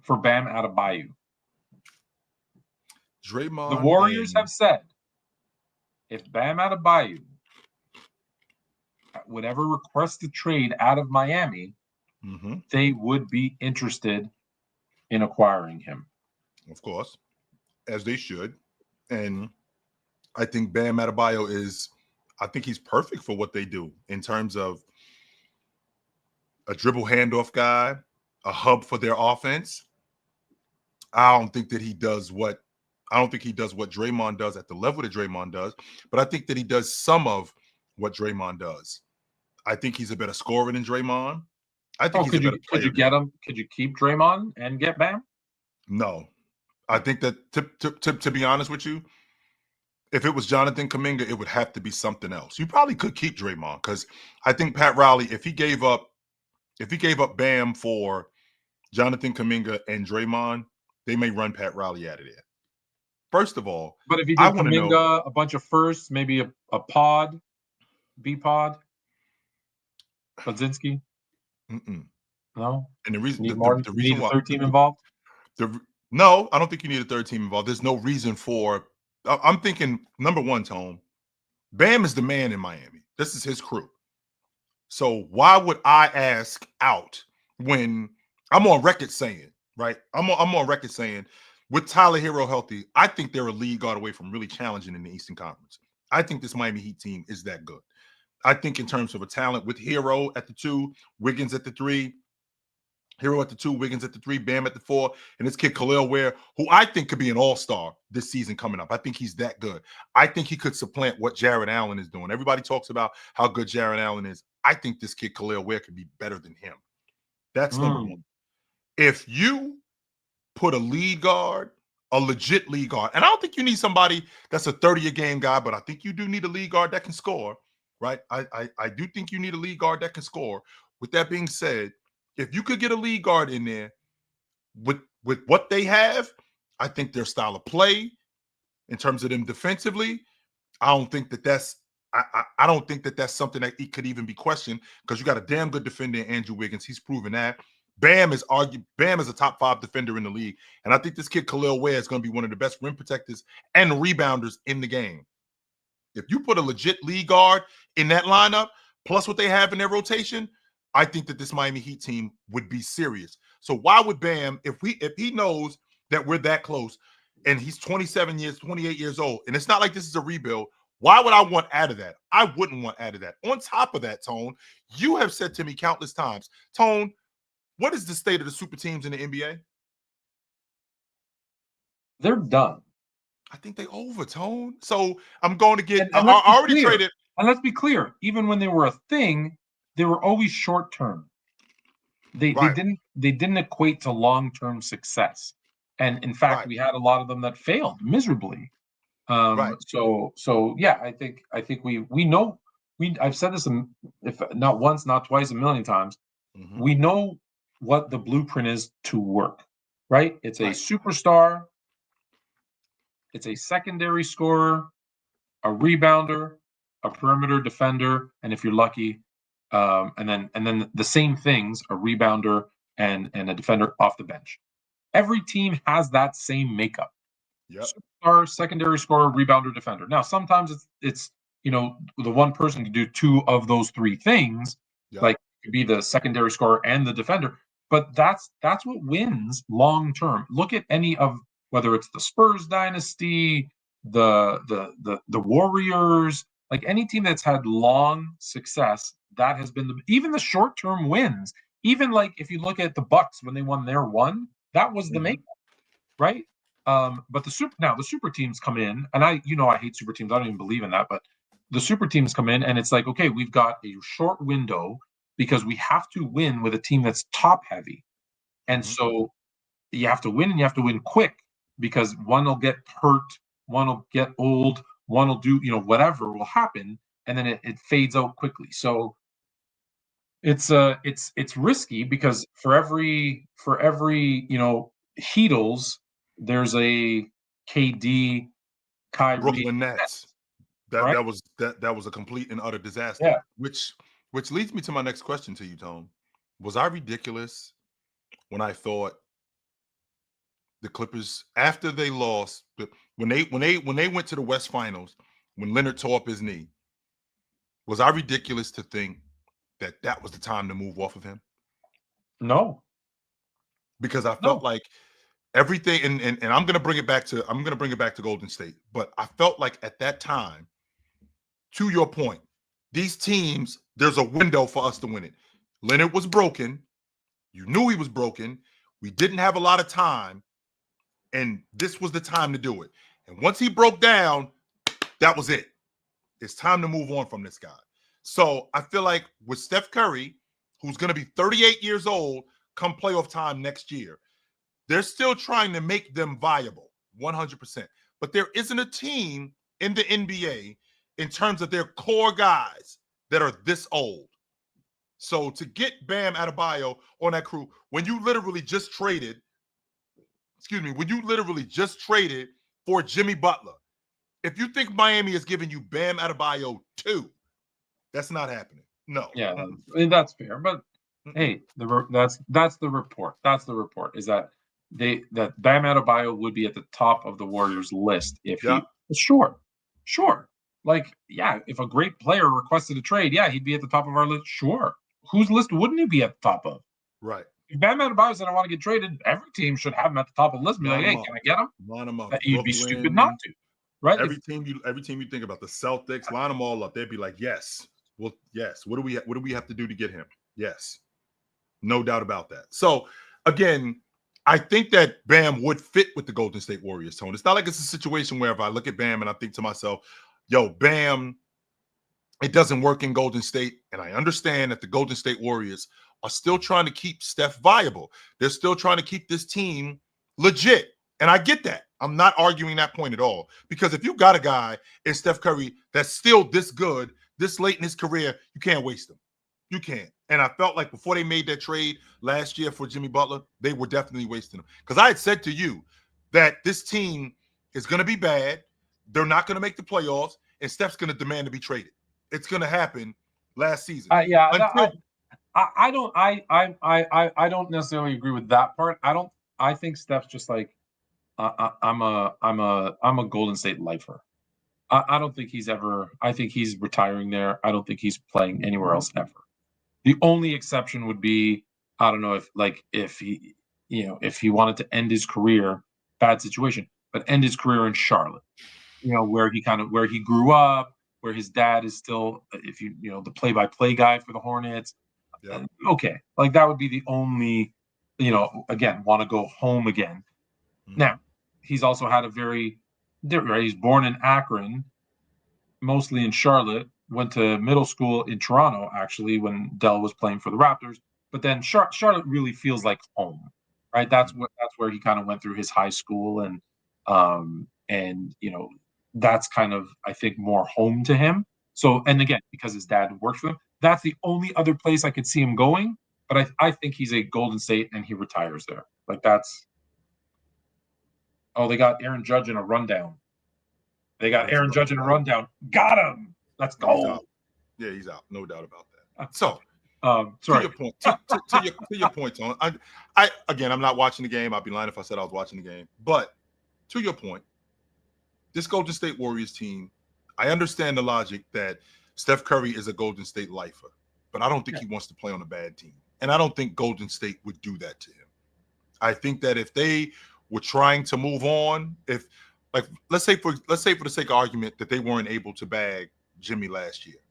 for Bam Adebayo. Draymond. The Warriors have said if Bam Adebayo would ever request a trade out of Miami, mm-hmm. they would be interested in acquiring him. Of course, as they should. And I think Bam Adebayo he's perfect for what they do in terms of a dribble handoff guy, a hub for their offense. I don't think he does what Draymond does at the level that Draymond does, but I think that he does some of what Draymond does. I think he's a better scorer than Draymond. I think he's a better player. Could you get him? Could you keep Draymond and get Bam? No. I think that to be honest with you, if it was Jonathan Kuminga, it would have to be something else. You probably could keep Draymond because I think Pat Riley, if he gave up Bam for Jonathan Kuminga and Draymond, they may run Pat Riley out of there. First of all, but if he did Kuminga, a bunch of firsts, maybe a pod, B-pod, Podzinski. No, and the reason need a third team involved. No, I don't think you need a third team involved. There's no reason for. I'm thinking number one, Tone. Bam is the man in Miami. This is his crew. So why would I ask out when I'm on record saying, right? I'm on record saying, with Tyler Hero healthy, I think they're a league guard away from really challenging in the Eastern Conference. I think this Miami Heat team is that good. I think in terms of a talent with Hero at the 2, Wiggins at the 3, Hero at the 2, Wiggins at the 3, Bam at the 4, and this kid Khalil Ware, who I think could be an all-star this season coming up. I think he's that good. I think he could supplant what Jared Allen is doing. Everybody talks about how good Jared Allen is. I think this kid Khalil Ware could be better than him. That's number one. If you put a lead guard, a legit lead guard, and I don't think you need somebody that's a 30-a-game guy, but I think you do need a lead guard that can score, right? I do think you need a lead guard that can score. With that being said, if you could get a lead guard in there with what they have, I think their style of play, in terms of them defensively, I don't think that's I don't think that that's something that it could even be questioned because you got a damn good defender in Andrew Wiggins. He's proven that. Bam is a top 5 defender in the league. And I think this kid Khalil Ware is going to be one of the best rim protectors and rebounders in the game. If you put a legit league guard in that lineup, plus what they have in their rotation, I think that this Miami Heat team would be serious. So why would Bam, if he knows that we're that close and he's 28 years old, and it's not like this is a rebuild, why would I want out of that? I wouldn't want out of that. On top of that, Tone, you have said to me countless times, Tone, what is the state of the super teams in the NBA? They're done. I think they overtone. So I'm going to get. And I already clear. traded. And let's be clear. Even when they were a thing, they were always short term. They didn't equate to long term success. And in fact, we had a lot of them that failed miserably. So yeah, I think we know. I've said this, if not once, not twice, a million times. Mm-hmm. We know what the blueprint is to work. Right? It's a superstar. It's a secondary scorer, a rebounder, a perimeter defender, and if you're lucky, and then the same things, a rebounder and a defender off the bench. Every team has that same makeup. Yep. Superstar, secondary scorer, rebounder, defender. Now, sometimes it's the one person can do 2 of those 3 things, like it could be the secondary scorer and the defender. But that's what wins long term. Look at any of, whether it's the Spurs dynasty, the Warriors, like any team that's had long success, that has been even the short-term wins. Even like if you look at the Bucks when they won their one, that was the makeup, right? But the super teams come in, and I hate super teams. I don't even believe in that, but the super teams come in, and it's like, okay, we've got a short window because we have to win with a team that's top heavy, and so you have to win, and you have to win quick. Because one will get hurt, one will get old, one will do, whatever will happen, and then it fades out quickly. So it's risky because for every Heatles, there's a KD, Kyrie, Brooklyn Nets. That was a complete and utter disaster. Yeah. Which leads me to my next question to you, Tone. Was I ridiculous when I thought the Clippers, after they lost, when they went to the West Finals, when Leonard tore up his knee, was I ridiculous to think that was the time to move off of him? No, because I felt like everything, and I'm gonna bring it back to Golden State, but I felt like at that time, to your point, these teams, there's a window for us to win it. Leonard was broken. You knew he was broken. We didn't have a lot of time. And this was the time to do it. And once he broke down, that was it. It's time to move on from this guy. So I feel like with Steph Curry, who's going to be 38 years old come playoff time next year, they're still trying to make them viable, 100%. But there isn't a team in the NBA in terms of their core guys that are this old. So to get Bam Adebayo on that crew, when you literally just traded for Jimmy Butler, if you think Miami is giving you Bam Adebayo 2, that's not happening. No. Yeah, that's fair. But hey, that's the report. That's the report, is that that Bam Adebayo would be at the top of the Warriors list if he sure. Like, yeah, if a great player requested a trade, yeah, he'd be at the top of our list. Sure. Whose list wouldn't he be at the top of? Right. If Bam Adebayo said I want to get traded, every team should have him at the top of the list and be like, hey, can I get him? Line them up. You'd be stupid not to. Right? Every team you think about, the Celtics, line them all up. They'd be like, yes. Well, yes. What do we have to do to get him? Yes. No doubt about that. So again, I think that Bam would fit with the Golden State Warriors, Tone. It's not like it's a situation where if I look at Bam and I think to myself, yo, Bam, it doesn't work in Golden State. And I understand that the Golden State Warriors are still trying to keep Steph viable. They're still trying to keep this team legit. And I get that. I'm not arguing that point at all. Because if you got a guy in Steph Curry that's still this good, this late in his career, you can't waste him. You can't. And I felt like before they made that trade last year for Jimmy Butler, they were definitely wasting him. Because I had said to you that this team is going to be bad. They're not going to make the playoffs. And Steph's going to demand to be traded. it's going to happen last season. I don't necessarily agree with that part. I think Steph's just like I'm a Golden State lifer. I don't think he's ever. I think he's retiring there. I don't think he's playing anywhere else ever. The only exception would be, I don't know if he if he wanted to end his career, bad situation, but end his career in Charlotte, where he grew up, where his dad is still, the play-by-play guy for the Hornets. Yeah. Okay, like that would be the only, again, want to go home again. Mm-hmm. Now, he's also had a very different, right? He's born in Akron, mostly in Charlotte, went to middle school in Toronto, actually, when Dell was playing for the Raptors. But then Charlotte really feels like home, right? That's where he kind of went through his high school, and that's kind of, I think, more home to him. So, and again, because his dad worked for him, that's the only other place I could see him going. But I think he's a Golden State and he retires there. Like that's. Oh, they got Aaron Judge in a rundown. Got Got him. Let's go. Yeah, he's out. No doubt about that. So, sorry. To your point, to your point, Tone. I'm not watching the game. I'd be lying if I said I was watching the game. But to your point, this Golden State Warriors team, I understand the logic that Steph Curry is a Golden State lifer, but I don't think he wants to play on a bad team, and I don't think Golden State would do that to him. I think that if they were trying to move on, let's say for the sake of argument that they weren't able to bag Jimmy last year,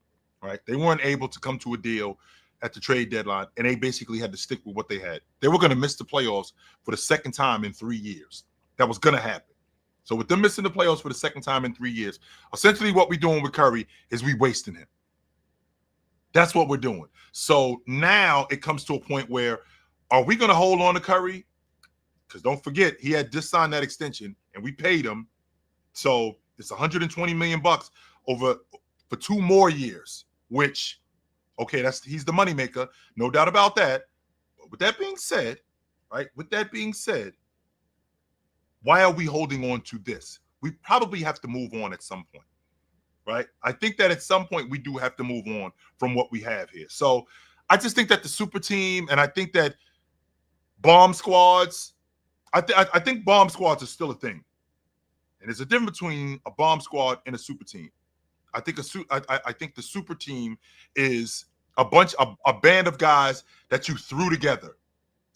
right? They weren't able to come to a deal at the trade deadline, and they basically had to stick with what they had. They were going to miss the playoffs for the second time in 3 years. That was going to happen. So with them missing the playoffs for the second time in 3 years, essentially what we're doing with Curry is we wasting him. That's what we're doing. So now it comes to a point where, are we going to hold on to Curry? Because don't forget, he had just signed that extension, and we paid him. So it's $120 million for 2 more years, which, okay, he's the moneymaker, no doubt about that. But with that being said, why are we holding on to this? We probably have to move on at some point, right? I think that at some point we do have to move on from what we have here. So I just think that the super team, and I think that bomb squads, I think bomb squads are still a thing. And there's a difference between a bomb squad and a super team. I think the super team is a band of guys that you threw together.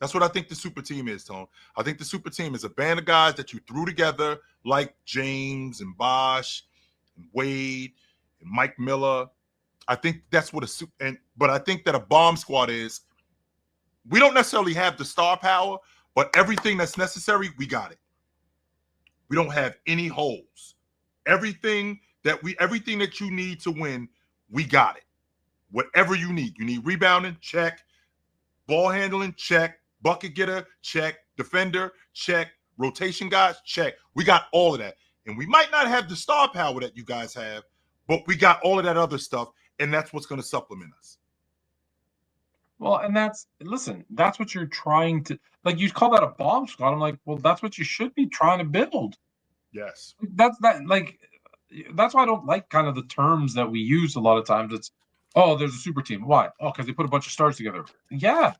That's what I think the super team is, Tone. I think the super team is a band of guys that you threw together, like James and Bosh and Wade and Mike Miller. I think that's what but I think that a bomb squad is, we don't necessarily have the star power, but everything that's necessary, we got it. We don't have any holes. Everything that you need to win, we got it. Whatever you need. You need rebounding, check. Ball handling, check. Bucket getter, check. Defender, check. Rotation guys, check. We got all of that. And we might not have the star power that you guys have, but we got all of that other stuff, and that's what's going to supplement us. Well, and that's what you're trying to, like, you call that a bomb squad. I'm like, well, that's what you should be trying to build. Yes. That's why I don't like kind of the terms that we use a lot of times. It's, oh, there's a super team. Why? Oh, because they put a bunch of stars together. Yeah.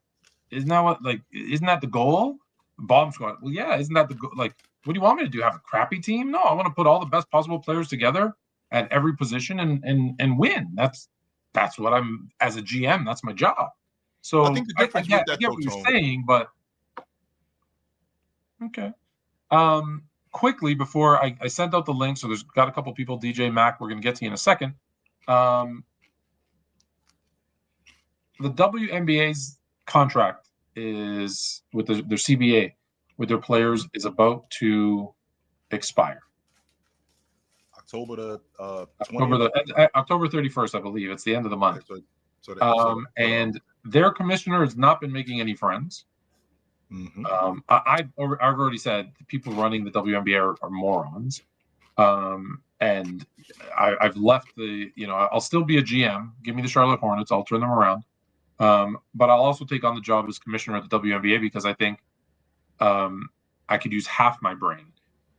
Isn't that the goal? Bomb squad. Well, yeah, isn't that the goal? Like, what do you want me to do? Have a crappy team? No, I want to put all the best possible players together at every position and win. That's what I'm, as a GM, that's my job. So I think the difference with that, I get what you're saying, but okay. Quickly before I sent out the link, so there's got a couple people, DJ Mac, we're going to get to you in a second. The WNBA's contract is with their CBA with their players is about to expire. October 31st, I believe. It's the end of the month. And their commissioner has not been making any friends. Mm-hmm. I've already said the people running the WNBA are morons. And I've left I'll still be a GM. Give me the Charlotte Hornets. I'll turn them around. But I'll also take on the job as commissioner of the WNBA because I think I could use half my brain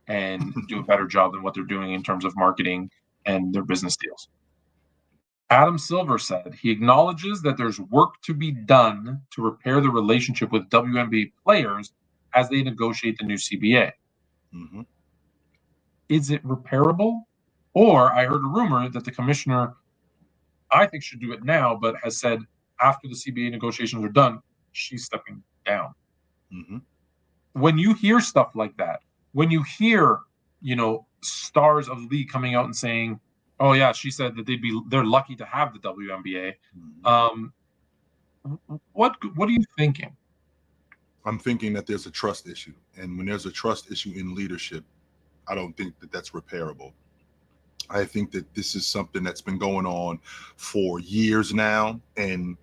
and do a better job than what they're doing in terms of marketing and their business deals. Adam Silver said he acknowledges that there's work to be done to repair the relationship with WNBA players as they negotiate the new CBA. Mm-hmm. Is it repairable? Or I heard a rumor that the commissioner, I think, should do it now, but has said after the CBA negotiations are done, she's stepping down. Mm-hmm. When you hear stuff like that, when you hear, stars of the league coming out and saying, "Oh yeah, she said that they're lucky to have the WNBA," what are you thinking? I'm thinking that there's a trust issue, and when there's a trust issue in leadership, I don't think that that's repairable. I think that this is something that's been going on for years now, and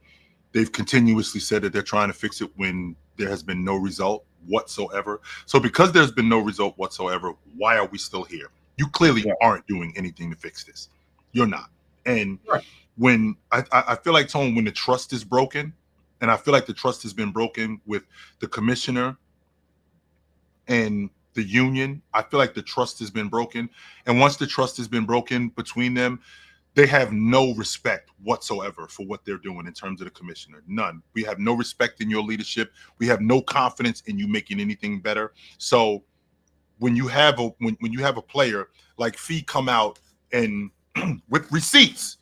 they've continuously said that they're trying to fix it when there has been no result whatsoever. So because there's been no result whatsoever, why are we still here? You clearly aren't doing anything to fix this. You're not. And when I feel like, Tone, when the trust is broken, and I feel like the trust has been broken with the commissioner and the union, I feel like the trust has been broken. And once the trust has been broken between them, they have no respect whatsoever for what they're doing in terms of the commissioner. None. We have no respect in your leadership. We have no confidence in you making anything better. So when you have a player like Fee come out and with receipts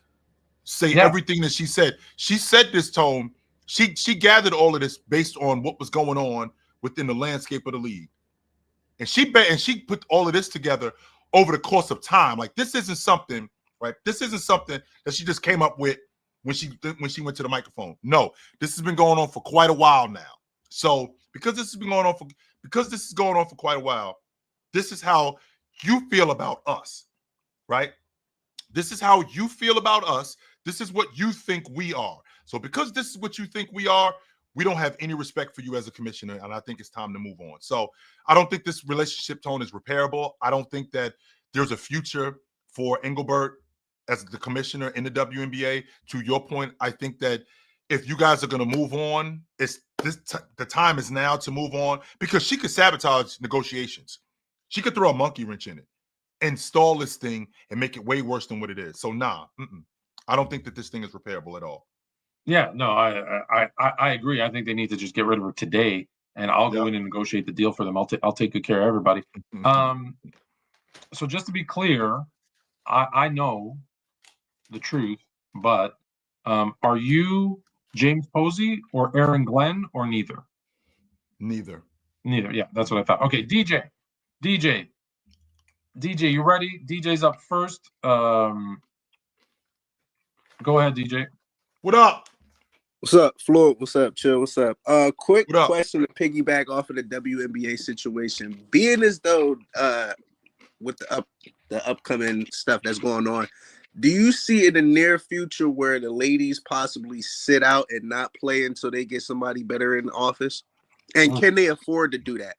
say everything that she said this, Tone. She gathered all of this based on what was going on within the landscape of the league. And she put all of this together over the course of time. Like, this isn't something, right? This isn't something that she just came up with when she went to the microphone. No, this has been going on for quite a while now. So because this is going on for quite a while, this is how you feel about us, right? This is how you feel about us. This is what you think we are. So because this is what you think we are, we don't have any respect for you as a commissioner, and I think it's time to move on. So I don't think this relationship, Tone, is repairable. I don't think that there's a future for Engelbert as the commissioner in the WNBA. To your point, I think that if you guys are going to move on, the time is now to move on, because she could sabotage negotiations. She could throw a monkey wrench in it and stall this thing and make it way worse than what it is. So I don't think that this thing is repairable at all. Yeah, no, I agree. I think they need to just get rid of her today, and I'll go in and negotiate the deal for them. I'll take good care of everybody. So just to be clear, I know the truth, but are you James Posey or Aaron Glenn, or neither? Neither. Yeah, that's what I thought. Okay, DJ, you ready? DJ's up first. Go ahead, DJ. What up? What's up, Fluent? What's up, Chill? What's up? Quick question to piggyback off of the WNBA situation. Being as though with the upcoming stuff that's going on, do you see in the near future where the ladies possibly sit out and not play until they get somebody better in office? And can they afford to do that?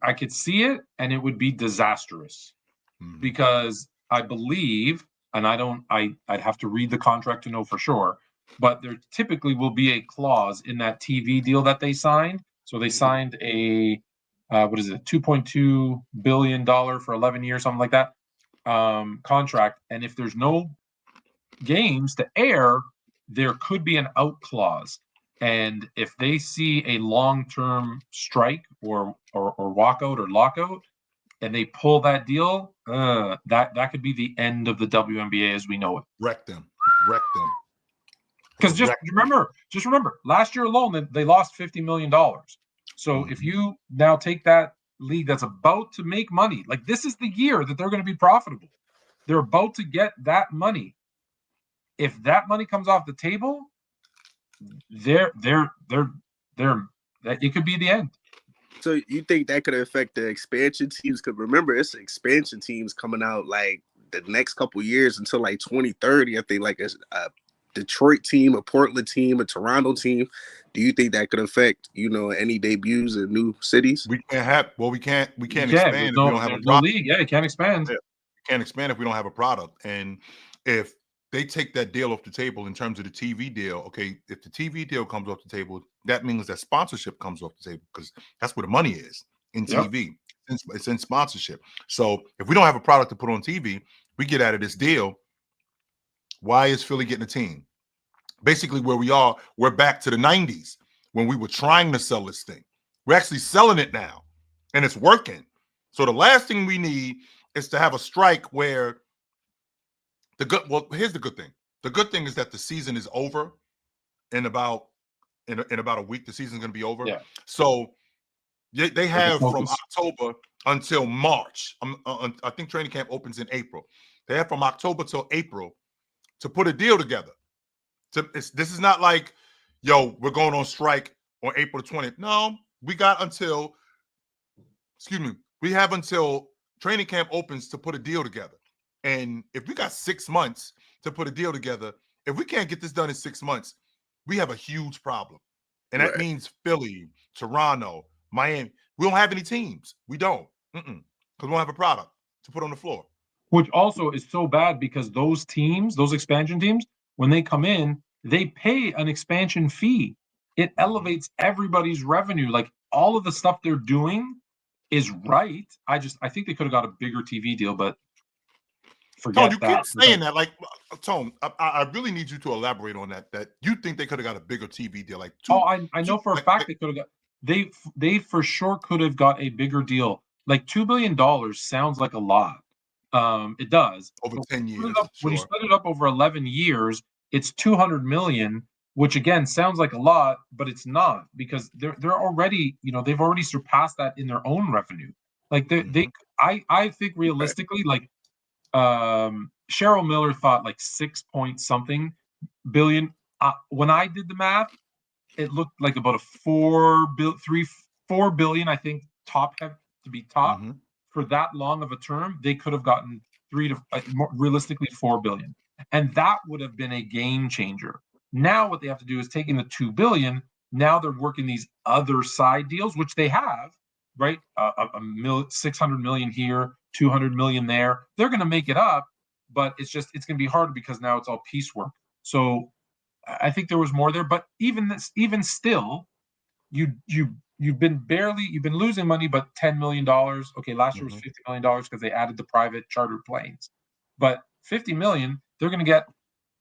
I could see it, and it would be disastrous, because I believe, and I'd have to read the contract to know for sure, but there typically will be a clause in that TV deal that they signed. So they signed a $2.2 billion for 11 years, something like that, contract. And if there's no games to air, there could be an out clause. And if they see a long-term strike or walkout or lockout, and they pull that deal, that could be the end of the WNBA as we know it. Wreck them. Because just remember, last year alone, they lost $50 million. So if you now take that league that's about to make money, like, this is the year that they're going to be profitable. They're about to get that money. If that money comes off the table, it could be the end. So you think that could affect the expansion teams? Because remember, it's expansion teams coming out like the next couple years until like 2030. I think like a Detroit team, a Portland team, a Toronto team. Do you think that could affect, any debuts in new cities? We can't expand if we don't have a product. League. Yeah, you can't expand. Yeah. You can't expand if we don't have a product. And if they take that deal off the table in terms of the TV deal, okay, if the TV deal comes off the table, that means that sponsorship comes off the table, because that's where the money is in TV. It's in sponsorship. So if we don't have a product to put on TV, we get out of this deal, Why is Philly getting a team? Basically, where we are, we're back to the 90s when we were trying to sell this thing. We're actually selling it now, and it's working. So the last thing we need is to have a strike where here's the good thing. The good thing is that the season is over in about a week. The season's going to be over. Yeah. So they have from October until March. I think training camp opens in April. They have from October till April to put a deal together. This is not like, yo, we're going on strike on April 20th. No, we got until, we have until training camp opens to put a deal together. And if we got 6 months to put a deal together, if we can't get this done in 6 months, we have a huge problem. And that means Philly, Toronto, Miami. We don't have any teams. We don't. Because we don't have a product to put on the floor. Which also is so bad because those teams, those expansion teams, when they come in, they pay an expansion fee. It elevates everybody's revenue. Like all of the stuff they're doing is right. I think they could have got a bigger TV deal, but forget Tone, you keep saying that. Like, Tone, I really need you to elaborate on that. That you think they could have got a bigger TV deal. Like, I know for a fact they could have got. They for sure could have got a bigger deal. Like $2 billion sounds like a lot. It does. Over 10 years. When you split it up over 11 years, it's $200 million, which again sounds like a lot, but it's not because they're already, they've already surpassed that in their own revenue. Like I think realistically, like Cheryl Miller thought like 6 point something billion. When I did the math, it looked like about a 4 billion, I think, to be top. For that long of a term, they could have gotten realistically 4 billion. And that would have been a game changer. Now what they have to do is taking the 2 billion. Now they're working these other side deals, which they have, right? 600 million here, 200 million there. They're going to make it up, but it's going to be hard because now it's all piecework. So I think there was more there, but even still, you've been losing money, but $10 million. Okay, last year was $50 million because they added the private chartered planes. But $50 million, they're going to get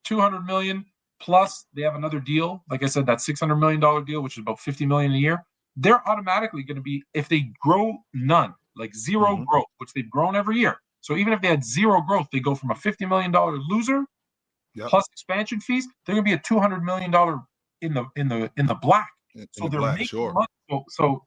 $200 million plus they have another deal. Like I said, that $600 million deal, which is about $50 million a year. They're automatically going to be, if they grow none, like zero growth, which they've grown every year. So even if they had zero growth, they go from a $50 million loser plus expansion fees. They're going to be a $200 million in the black. So they're making money. So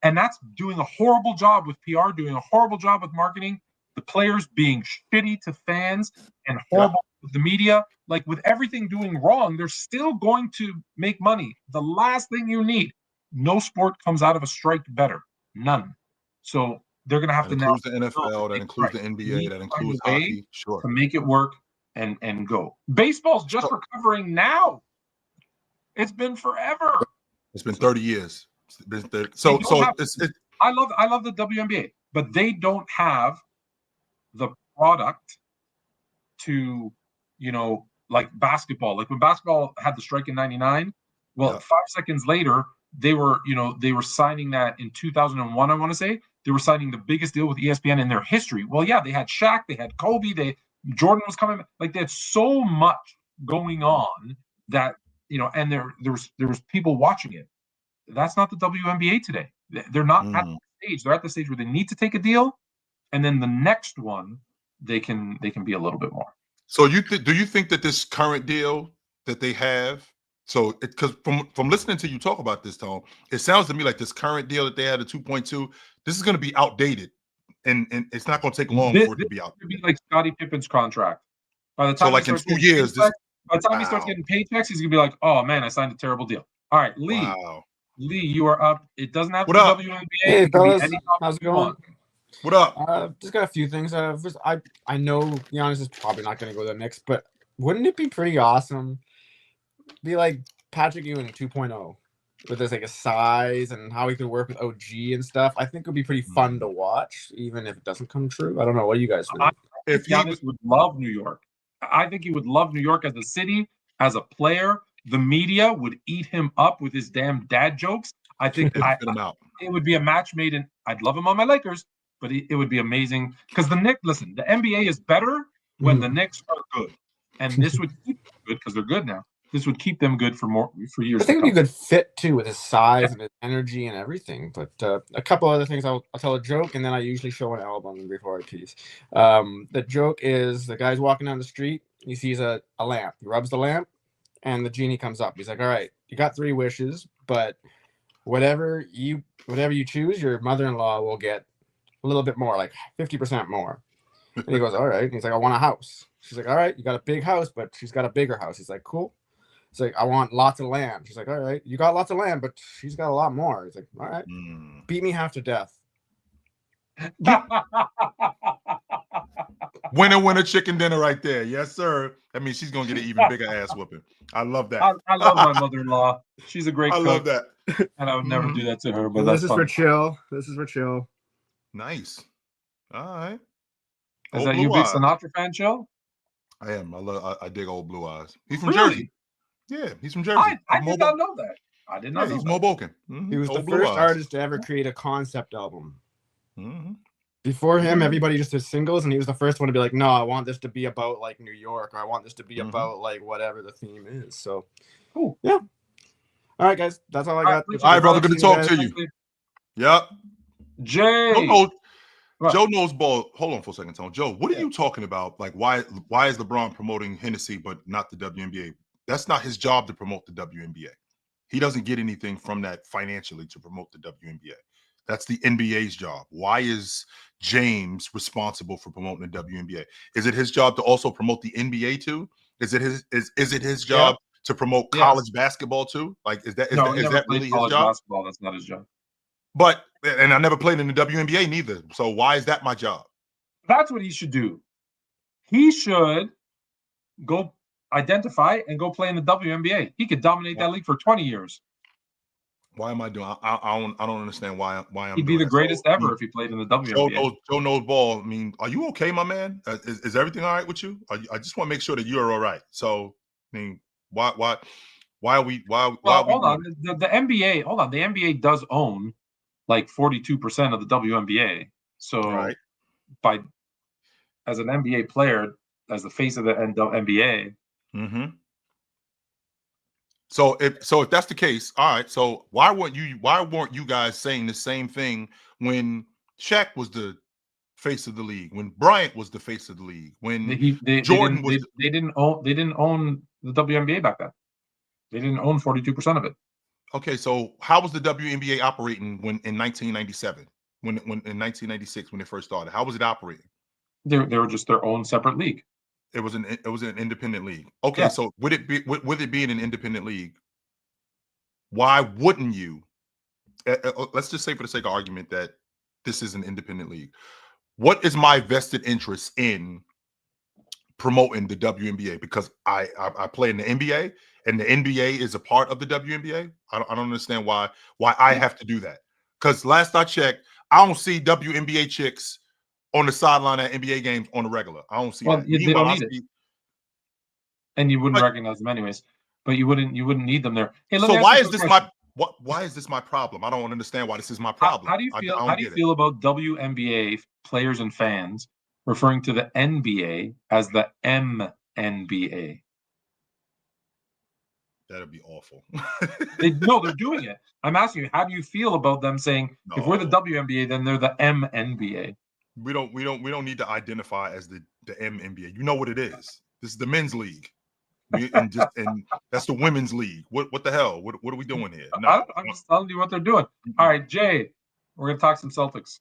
and that's doing a horrible job with PR, doing a horrible job with marketing, the players being shitty to fans and horrible with the media. Like with everything doing wrong, they're still going to make money. The last thing you need, no sport comes out of a strike better. None. So they're going to have to now. That includes the NFL, that includes the NBA, that includes hockey. Sure. To make it work and go. Baseball's just recovering now. It's been forever. It's been 30 years. I love the WNBA, but they don't have the product to, like basketball. Like when basketball had the strike in '99, 5 seconds later, they were signing that in 2001, I want to say. They were signing the biggest deal with ESPN in their history. Well, yeah, they had Shaq, they had Kobe, Jordan was coming. Like they had so much going on that, and there was people watching it. That's not the WNBA today. They're not at the stage. They're at the stage where they need to take a deal, and then the next one they can be a little bit more. So do you think that this current deal that they have? So because from listening to you talk about this, Tom, it sounds to me like this current deal that they had at 2.2, this is going to be outdated, and it's not going to take long for it to be outdated. It be like Scottie Pippen's contract. By the time in 2 years, by the time he starts getting paychecks, he's gonna be like, "Oh man, I signed a terrible deal." All right, Lee. Wow. Lee, you are up. It doesn't have to be WNBA. Hey, fellas. How's it going? What up? Just got a few things. First, I know Giannis is probably not going to go to the Knicks, but wouldn't it be pretty awesome? Be like Patrick Ewing 2.0 with his like a size and how he could work with OG and stuff. I think it would be pretty fun to watch, even if it doesn't come true. I don't know. What do you guys think? If Giannis would love New York, I think he would love New York as a city, as a player. The media would eat him up with his damn dad jokes. I think it would be a match made in. I'd love him on my Lakers, but it would be amazing because the NBA is better when the Knicks are good. and this would keep them good because they're good now. This would keep them good for years. I think it'd be a good fit too with his size and his energy and everything. But a couple other things, I'll tell a joke, and then I usually show an album before I tease. The joke is the guy's walking down the street. He sees a lamp. He rubs the lamp, and the genie comes up. He's like, "All right, you got 3 wishes, but whatever you choose, your mother-in-law will get a little bit more, like 50% more." And he goes, "All right." And he's like, "I want a house." She's like, "All right, you got a big house, but she's got a bigger house." He's like, "Cool." He's like, "I want lots of land." She's like, "All right, you got lots of land, but she's got a lot more." He's like, "All right, beat me half to death." Winner, chicken dinner right there. Yes, sir. That means she's going to get an even bigger ass whooping. I love that. I love my mother-in-law. She's a great cook. I love that. And I would never do that to her, but this is fun. For chill. This is for chill. Nice. All right. Is that you, big Sinatra fan, Chill? I am. I dig Old Blue Eyes. He's from Jersey. Yeah, he's from Jersey. I did not know that. I did not know he's that. Moboken. He was the first artist to ever create a concept album. Before him, everybody just did singles, and he was the first one to be like, "No, I want this to be about like New York, or I want this to be about like whatever the theme is." So, cool. Yeah. All right, guys, that's all I got. All right, brother. Good to talk to you. Yep. Jay. Joe knows ball. Hold on for a second, Tone. Joe, what are you talking about? Like, why is LeBron promoting Hennessy but not the WNBA? That's not his job to promote the WNBA. He doesn't get anything from that financially to promote the WNBA. That's the NBA's job. Why is James responsible for promoting the WNBA? Is it his job to also promote the NBA too? Is it his job to promote college basketball too? Like, is that really his job? Basketball, that's not his job. But I never played in the WNBA neither. So why is that my job? That's what he should do. He should go identify and go play in the WNBA. He could dominate that league for 20 years. Why am I doing? I don't understand why I'm. He'd be the greatest ever if he played in the WNBA. Joe knows ball. I mean, are you okay, my man? Is everything all right with you? I just want to make sure that you're all right. So, I mean, why are we? Hold on. The NBA. Hold on. The NBA does own like 42% of the WNBA. So, as an NBA player, as the face of the NBA. So if that's the case, all right. So why weren't you guys saying the same thing when Shaq was the face of the league, when Bryant was the face of the league, when Jordan was? They didn't own the WNBA back then. They didn't own 42% of it. Okay, so how was the WNBA operating when in 1997, when in 1996 when it first started? How was it operating? They were just their own separate league. It was an independent league. Okay, so with it being an independent league, why wouldn't you? Let's just say for the sake of argument that this is an independent league. What is my vested interest in promoting the WNBA? Because I play in the NBA, and the NBA is a part of the WNBA. I don't understand why I have to do that. Because last I checked, I don't see WNBA chicks on the sideline at NBA games on the regular. I don't see that. They don't need it. And you wouldn't recognize them anyways. But you wouldn't need them there. Hey, so why is this my problem? I don't understand why this is my problem. How do you feel about WNBA players and fans referring to the NBA as the MNBA? That'd be awful. They're doing it. I'm asking you, how do you feel about them saying if we're the WNBA, then they're the MNBA? We don't need to identify as the MNBA. You know what it is. This is the men's league, and that's the women's league. What the hell? What are we doing here? No, I'm just telling you what they're doing. All right, Jay, we're gonna talk some Celtics.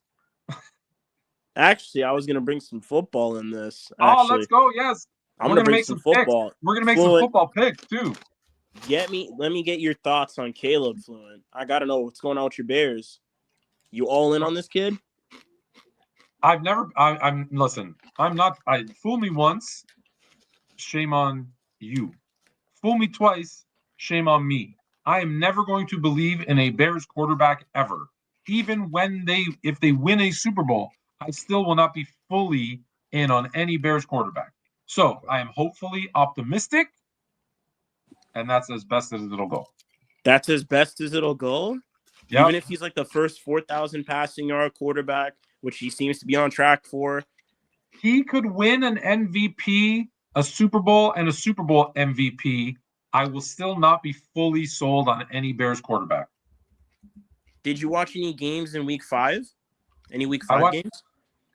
Actually, I was gonna bring some football in this. Let's go. Yes, I'm gonna bring some football. Picks. We're gonna make some football picks too. Let me get your thoughts on Caleb, Fluent. I gotta know what's going on with your Bears. You all in on this kid? Listen, I'm not. Fool me once, shame on you. Fool me twice, shame on me. I am never going to believe in a Bears quarterback ever. Even if they win a Super Bowl, I still will not be fully in on any Bears quarterback. So I am hopefully optimistic, and that's as best as it'll go. That's as best as it'll go? Yep. Even if he's like the first 4,000 passing yard quarterback, which he seems to be on track for. He could win an MVP a Super Bowl and a Super Bowl MVP, I will still not be fully sold on any Bears quarterback. Did you watch any games in Week 5? Any Week I 5 watched games?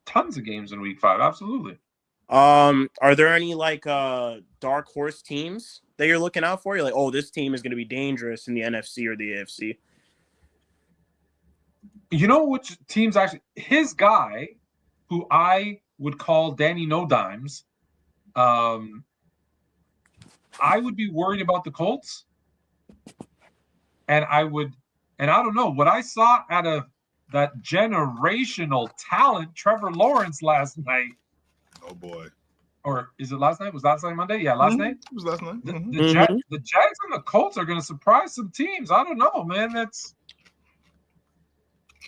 tons of games in Week 5. Absolutely. Are there any like dark horse teams that you're looking out for? You're like, oh, this team is going to be dangerous in the NFC or the AFC. You know which teams actually? His guy, who I would call Danny No Dimes, I would be worried about the Colts, and I don't know what I saw out of that generational talent, Trevor Lawrence last night. Oh boy. Or is it last night? Was last night Monday? Yeah, last night. It was last night. The Jags and the Colts are going to surprise some teams. I don't know, man.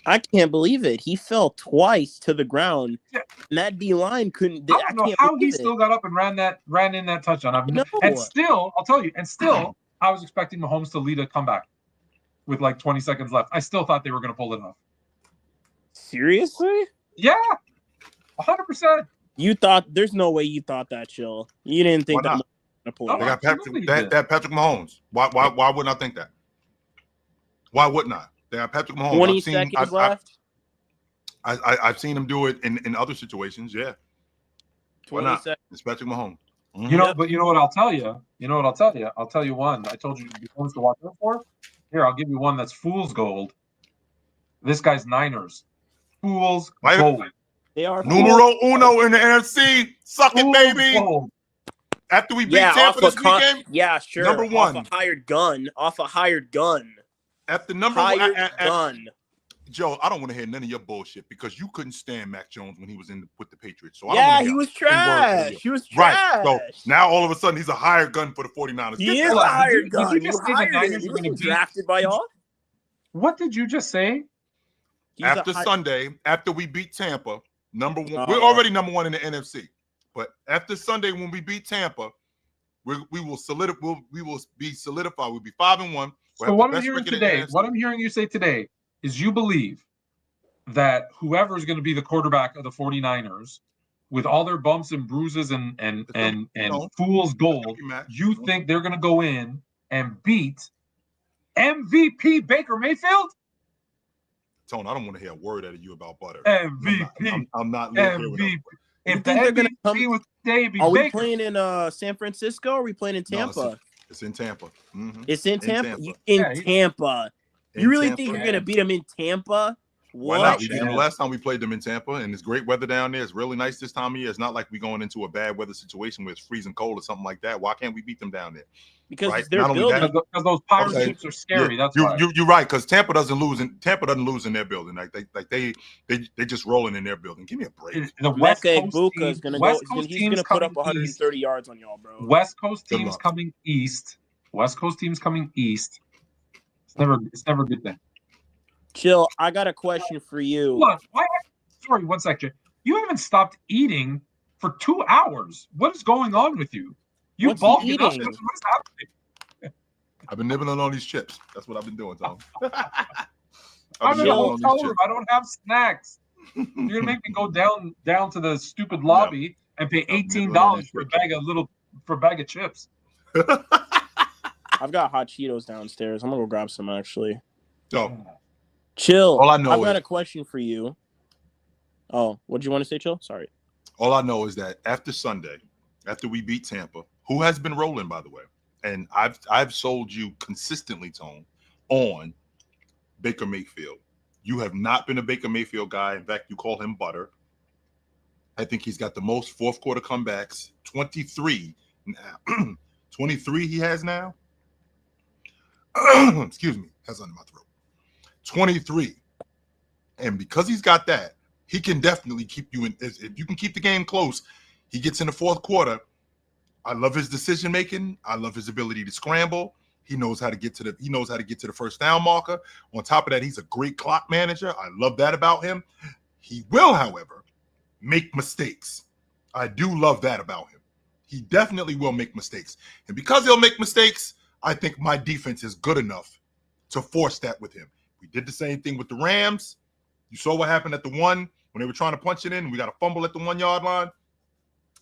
I can't believe it. He fell twice to the ground, and that D line couldn't. I don't know how he still got up and ran in that touchdown. And still, I'll tell you. And still, I was expecting Mahomes to lead a comeback with like 20 seconds left. I still thought they were going to pull it off. Seriously? Yeah, 100%. You thought there's no way you thought that, Chill. You didn't think that. They got Patrick Mahomes. Why wouldn't I think that? Why wouldn't I? They have Patrick Mahomes. 20 seconds left. I've seen him do it in other situations. Yeah. 20 seconds. It's Patrick Mahomes. Mm-hmm. But you know what I'll tell you? I'll tell you one. I told you ones to watch out for. Here, I'll give you one that's fool's gold. This guy's Niners. Fool's gold. They are numero uno in the NFC. Suck it, baby. Gold. After we beat Tampa this weekend. Yeah, sure. Number one. Off a hired gun. After number hired gun. Joe, I don't want to hear none of your bullshit because you couldn't stand Mac Jones when he was with the Patriots. So he was trash. He was trash. Right. So now all of a sudden he's a hired gun for the 49ers. He is a hired gun. Did you just say the Niners were going to be drafted by y'all? What did you just say? After Sunday, after we beat Tampa, number one, we're already number one in the NFC. But after Sunday, when we beat Tampa, we will be solidified. We'll be 5-1. So what I'm hearing today, what I'm hearing you say today is you believe that whoever is going to be the quarterback of the 49ers, with all their bumps and bruises and fool's gold, you think they're going to go in and beat MVP Baker Mayfield? Tone, I don't want to hear a word out of you about butter. MVP. I'm not MVP. If the MVP was Baker. Are we playing in San Francisco or are we playing in Tampa? No, it's in Tampa. Mm-hmm. It's in Tampa? Tampa. You really think you're going to beat them in Tampa? Why not? We beat them last time we played them in Tampa, and it's great weather down there. It's really nice this time of year. It's not like we're going into a bad weather situation where it's freezing cold or something like that. Why can't we beat them down there? Because they're building. Because those pirate ships are scary. That's why. You're right. Because Tampa doesn't lose in their building. They just rolling in their building. Give me a break. The West Coast Ibuka is going to go. He's going to put up 130 yards on y'all, bro. West Coast teams coming east. West Coast teams coming east. It's never a good thing. Chill. I got a question for you. Hold on. Sorry, one second. You haven't stopped eating for 2 hours. What is going on with you? You bulking up. What is happening? I've been nibbling on these chips. That's what I've been doing, Tom. I'm in a hotel room. I don't have snacks. You're gonna make me go down to the stupid lobby and pay $18 for a bag of chips. I've got hot Cheetos downstairs. I'm gonna go grab some actually. So, Chill. All I know I've got a question for you. Oh, what do you want to say, Chill? Sorry. All I know is that after Sunday, after we beat Tampa, who has been rolling, by the way, and I've sold you consistently, Tone, on Baker Mayfield. You have not been a Baker Mayfield guy. In fact, you call him butter. I think he's got the most fourth quarter comebacks, 23 now. 23 he has now. Excuse me, has under my throat. 23. And because he's got that, he can definitely keep you in. If you can keep the game close, he gets in the fourth quarter. I love his decision making. I love his ability to scramble. He knows how to get to the first down marker. On top of that, he's a great clock manager. I love that about him. He will, however, make mistakes. I do love that about him. He definitely will make mistakes. And because he'll make mistakes, I think my defense is good enough to force that with him. We did the same thing with the Rams. You saw what happened at the one when they were trying to punch it in. We got a fumble at the 1 yard line.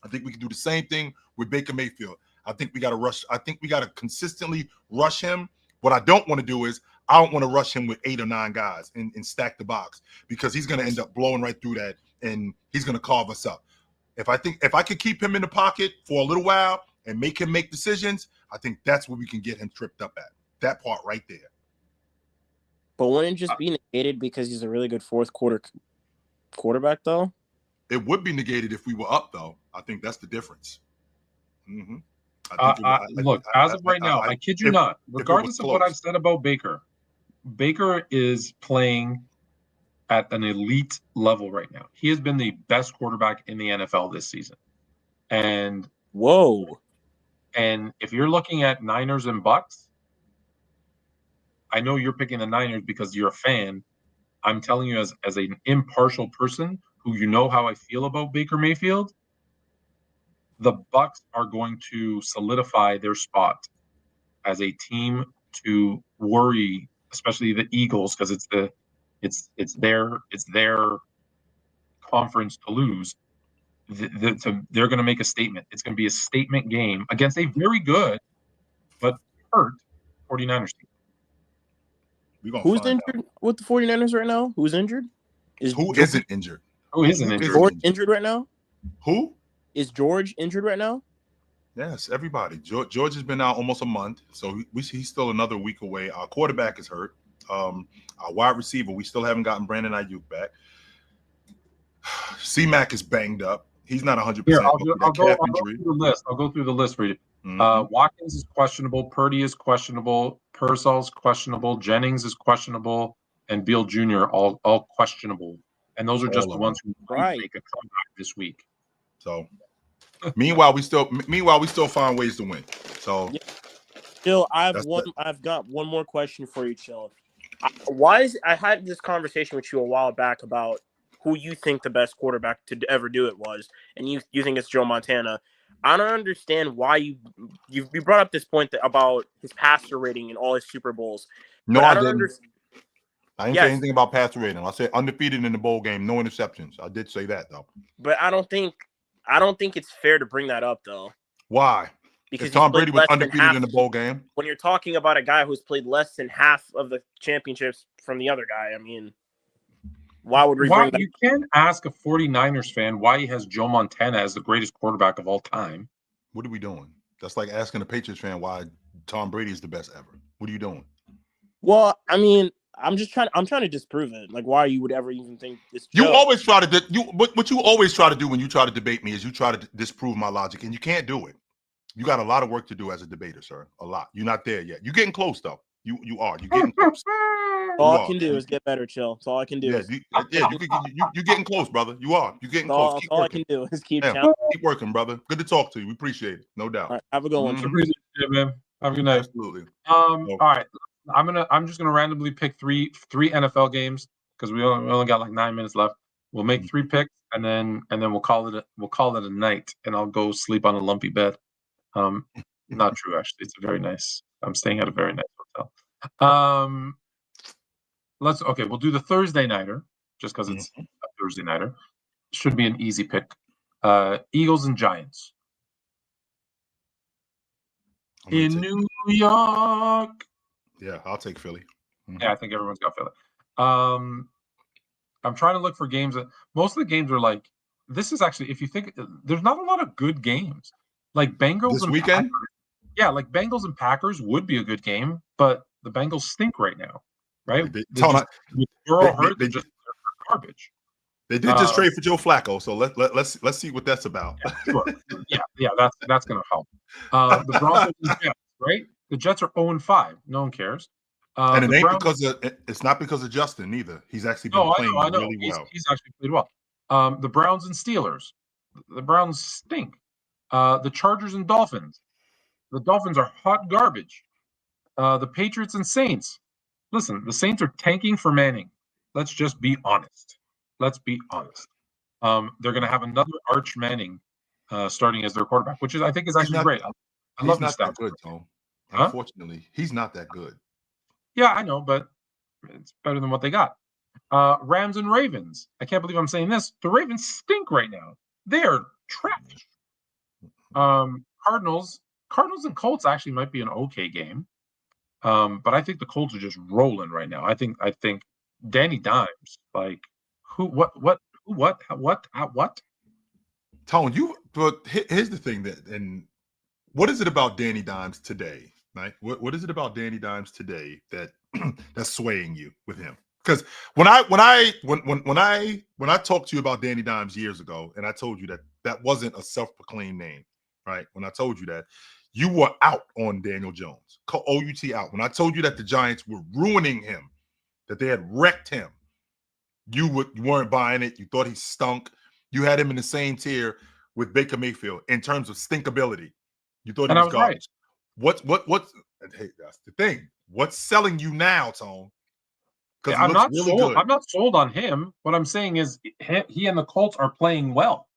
I think we can do the same thing with Baker Mayfield. I think we got to rush. I think we got to consistently rush him. What I don't want to do is I don't want to rush him with 8 or 9 guys and stack the box, because he's going to end up blowing right through that and he's going to carve us up. If I could keep him in the pocket for a little while and make him make decisions, I think that's where we can get him tripped up at. That part right there. But wouldn't it just be negated because he's a really good fourth quarter quarterback, though? It would be negated if we were up, though. I think that's the difference. Mm-hmm. Look, as of right now, I kid you not, regardless of what I've said about Baker, Baker is playing at an elite level right now. He has been the best quarterback in the NFL this season. And if you're looking at Niners and Bucks, I know you're picking the Niners because you're a fan. I'm telling you as an impartial person who you know how I feel about Baker Mayfield, the Bucks are going to solidify their spot as a team to worry, especially the Eagles, because it's their conference to lose. They're going to make a statement. It's going to be a statement game against a very good but hurt 49ers team. Who's injured with the 49ers right now? Who's injured? Who isn't injured? Who isn't injured? George injured right now? Who? Is George injured right now? Yes, everybody. George has been out almost a month, so he's still another week away. Our quarterback is hurt. Our wide receiver, we still haven't gotten Brandon Ayuk back. C-Mac is banged up. He's not 100%. I'll go through the list for you. Mm-hmm. Watkins is questionable. Purdy is questionable. Purcell's questionable. Jennings is questionable. And Beal Jr. all questionable. And those are just the ones who might make a comeback this week. So, meanwhile, we still find ways to win. So, Chill, I've got one more question for you, Chill. I had this conversation with you a while back about who you think the best quarterback to ever do it was, and you think it's Joe Montana. I don't understand why you brought up this point about his passer rating in all his Super Bowls. No, I didn't. I didn't say anything about passer rating. I said undefeated in the bowl game, no interceptions. I did say that though. But I don't think it's fair to bring that up though. Why? Because Tom Brady was undefeated in the bowl game. When you're talking about a guy who's played less than half of the championships from the other guy, I mean, why would we bring that? You can't ask a 49ers fan why he has Joe Montana as the greatest quarterback of all time. What are we doing? That's like asking a Patriots fan why Tom Brady is the best ever. What are you doing? Well, I mean, I'm trying to disprove it. Like, why you would ever even think this? You always try to what you always try to do when you try to debate me is you try to disprove my logic, and you can't do it. You got a lot of work to do as a debater, sir. A lot. You're not there yet. You're getting close though. You are. You're getting close. All I can do is get better, Chill. That's all I can do. You're getting close, brother. You are. You're getting close. All I can do is keep working, brother. Good to talk to you. We appreciate it. No doubt. All right, have a good one. Appreciate it, man. Have a good night. Absolutely. All right. I'm just gonna randomly pick three NFL games because we only got like 9 minutes left. We'll make 3 picks and then we'll call it a night, and I'll go sleep on a lumpy bed. Not true, actually. It's very nice. I'm staying at a very nice hotel. We'll do the Thursday nighter just because it's a Thursday nighter. Should be an easy pick. Eagles and Giants in New York. Yeah, I'll take Philly. Mm-hmm. Yeah, I think everyone's got Philly. I'm trying to look for games that most of the games are like. This is actually, if you think, there's not a lot of good games. Like Bengals this and weekend. Packers. Yeah, like Bengals and Packers would be a good game, but the Bengals stink right now, right? They're just garbage. They did just trade for Joe Flacco, so let's see what that's about. Yeah, sure. That's gonna help. The Broncos and Jets, right? The Jets are 0-5. No one cares. And it ain't it's not because of Justin either. He's actually been playing really well. He's actually played well. The Browns and Steelers. The Browns stink. The Chargers and Dolphins. The Dolphins are hot garbage. The Patriots and Saints. Listen, the Saints are tanking for Manning. Let's just be honest. They're going to have another Arch Manning starting as their quarterback, which I think is actually great. I love this stuff. Good, Tom. Unfortunately, he's not that good. Yeah, I know, but it's better than what they got. Rams and Ravens. I can't believe I'm saying this. The Ravens stink right now. They are trash. Cardinals and Colts actually might be an okay game. But I think the Colts are just rolling right now. I think Danny Dimes, like what? Tone, but here's the thing and what is it about Danny Dimes today, right? What is it about Danny Dimes today that that's swaying you with him? Because when I talked to you about Danny Dimes years ago, and I told you that wasn't a self-proclaimed name, right? When I told you that, you were out on Daniel Jones, OUT out. When I told you that the Giants were ruining him, that they had wrecked him, you weren't buying it. You thought he stunk. You had him in the same tier with Baker Mayfield in terms of stinkability. You thought he was garbage. Right. What's hey, that's the thing. What's selling you now, Tone? Because I'm not really sold. I'm not sold on him. What I'm saying is he and the Colts are playing well.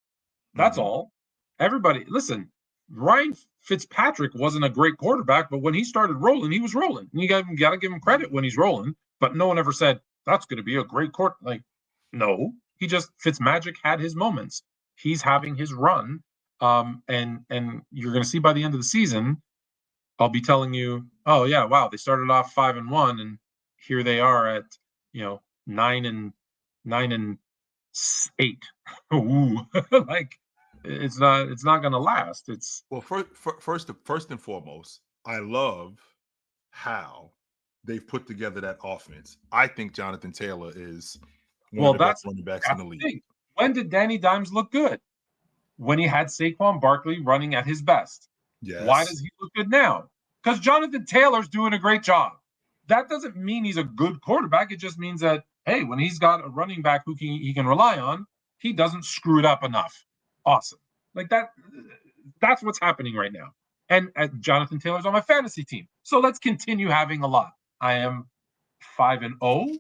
That's all. Everybody, listen. Ryan Fitzpatrick wasn't a great quarterback, but when he started rolling, he was rolling. And you got to give him credit when he's rolling. But no one ever said that's going to be a great court. Like, no, he just Fitzmagic had his moments. He's having his run, and you're going to see by the end of the season, I'll be telling you, oh yeah, wow, they started off 5-1, and here they are at 9-8. Ooh, like. It's not going to last. It's first and foremost, I love how they've put together that offense. I think Jonathan Taylor is one of the best running backs in the league. When did Danny Dimes look good? When he had Saquon Barkley running at his best. Yes. Why does he look good now? Because Jonathan Taylor's doing a great job. That doesn't mean he's a good quarterback. It just means that, hey, when he's got a running back who he can rely on, he doesn't screw it up enough. Awesome. Like that's what's happening right now. And Jonathan Taylor's on my fantasy team. So let's continue having a lot. I am 5-0.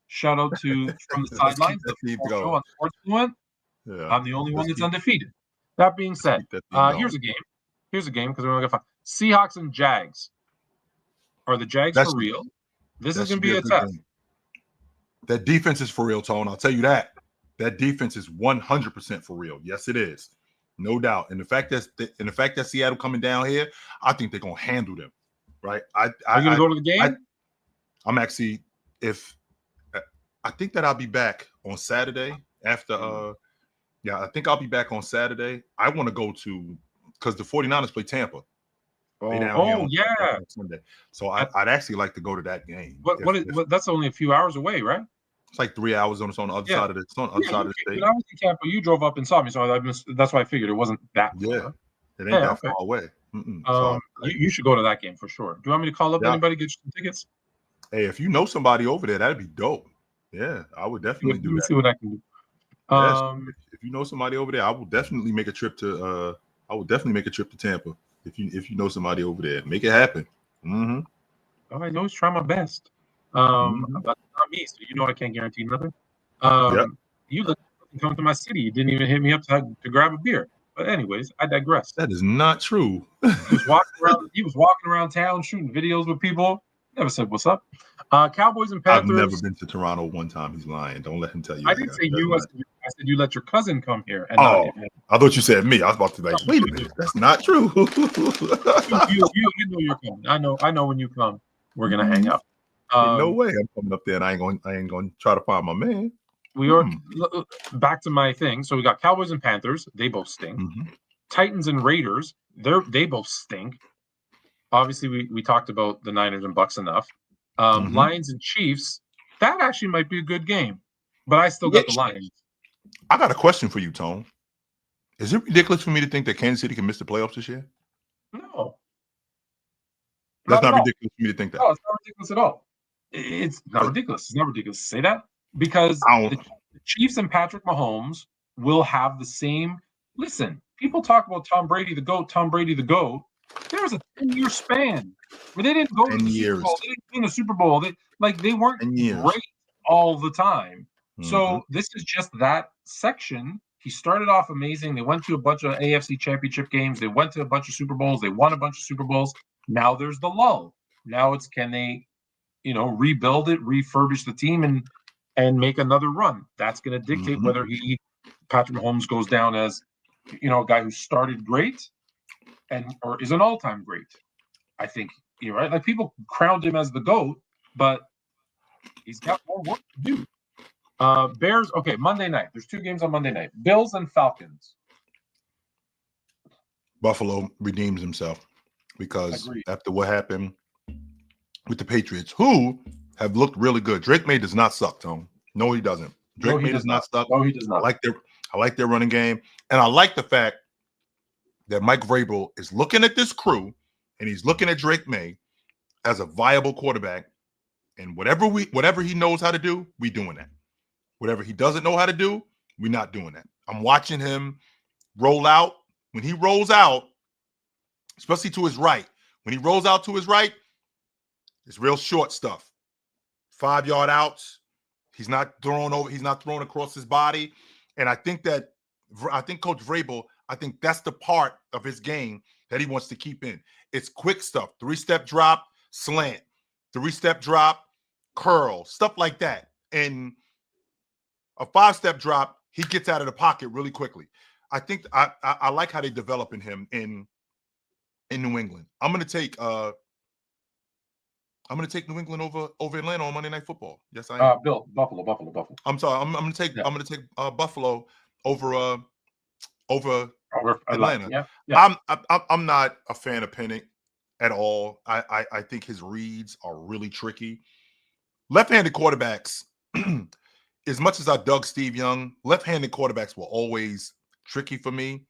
Shout out to from the sidelines. Show on Sports Fluent. Yeah, I'm the only one that's undefeated. That being said, here's a game. Here's a game because we're only got 5. Seahawks and Jags. Are the Jags for real? This is going to be a test. That defense is for real, Tone. I'll tell you that. That defense is 100% for real. Yes, it is. No doubt. And the fact that Seattle coming down here, I think they're going to handle them. Right? Are you going to go to the game? I'm actually, I think that I'll be back on Saturday after, I think I'll be back on Saturday. I want to go to, because the 49ers play Tampa. Yeah. Sunday. So I'd actually like to go to that game. That's only a few hours away, right? It's like 3 hours on the other side of the state. When I was in Tampa, you drove up and saw me, so that's why I figured it wasn't that far. Yeah, it ain't that far away. You should go to that game for sure. Do you want me to call up anybody, get you some tickets? Hey, if you know somebody over there, that'd be dope. Yeah, I would definitely do that. Let me see what I can do. If you know somebody over there, I will definitely make a trip to. I will definitely make a trip to Tampa. If you know somebody over there, make it happen. All I know is try my best. But not me, so I can't guarantee nothing. You look come to my city. You didn't even hit me up to grab a beer. But anyways, I digress. That is not true. He was walking around town shooting videos with people. Never said what's up. Cowboys and Panthers. I've never been to Toronto one time. He's lying. Don't let him tell you. I didn't say you. I said you let your cousin come here. And I thought you said me. I was about to be like, wait a minute. That's not true. you know you're coming. I know when you come, we're gonna hang out. No way I'm coming up there, and I ain't going to try to find my man. We are back to my thing. So we got Cowboys and Panthers. They both stink. Titans and Raiders. They both stink. Obviously, we talked about the Niners and Bucks enough. Lions and Chiefs. That actually might be a good game, but I still got the Lions. I got a question for you, Tone. Is it ridiculous for me to think that Kansas City can miss the playoffs this year? No. That's not ridiculous for me to think that. No, it's not ridiculous at all. It's not ridiculous. It's not ridiculous to say that because the Chiefs and Patrick Mahomes will have the same. Listen, people talk about Tom Brady the GOAT, Tom Brady the GOAT. There was a 10-year span where they didn't go to the Super Bowl. They didn't win the Super Bowl. They weren't great all the time. So this is just that section. He started off amazing. They went to a bunch of AFC championship games. They went to a bunch of Super Bowls. They won a bunch of Super Bowls. Now there's the lull. Now it's can they, rebuild it, refurbish the team, and make another run. That's going to dictate whether Patrick Mahomes goes down as, a guy who started great or is an all-time great. I think you're right. Like people crowned him as the GOAT, but he's got more work to do. Bears. Okay, Monday night. There's 2 games on Monday night. Bills and Falcons. Buffalo redeems himself because Agreed. after what happened with the Patriots, who have looked really good. Drake May does not suck, Tone. No, he doesn't. Drake May does not suck. No, he does not. I like their running game, and I like the fact that Mike Vrabel is looking at this crew and he's looking at Drake May as a viable quarterback. And whatever he knows how to do, we doing that. Whatever he doesn't know how to do, we're not doing that. I'm watching him roll out. When he rolls out, especially to his right, when he rolls out to his right, it's real short stuff. 5-yard outs. He's not throwing over. He's not throwing across his body. And I think Coach Vrabel, I think that's the part of his game that he wants to keep in. It's quick stuff. 3-step drop, slant. 3-step drop, curl, stuff like that. And a 5-step drop, he gets out of the pocket really quickly. I think I like how they developing him in New England. I'm gonna take New England over Atlanta on Monday Night Football. Yes, I am. Buffalo. I'm sorry. I'm gonna take Buffalo over Atlanta. Yeah. I'm not a fan of Pennick at all. I think his reads are really tricky. Left-handed quarterbacks, as much as I dug Steve Young, left-handed quarterbacks were always tricky for me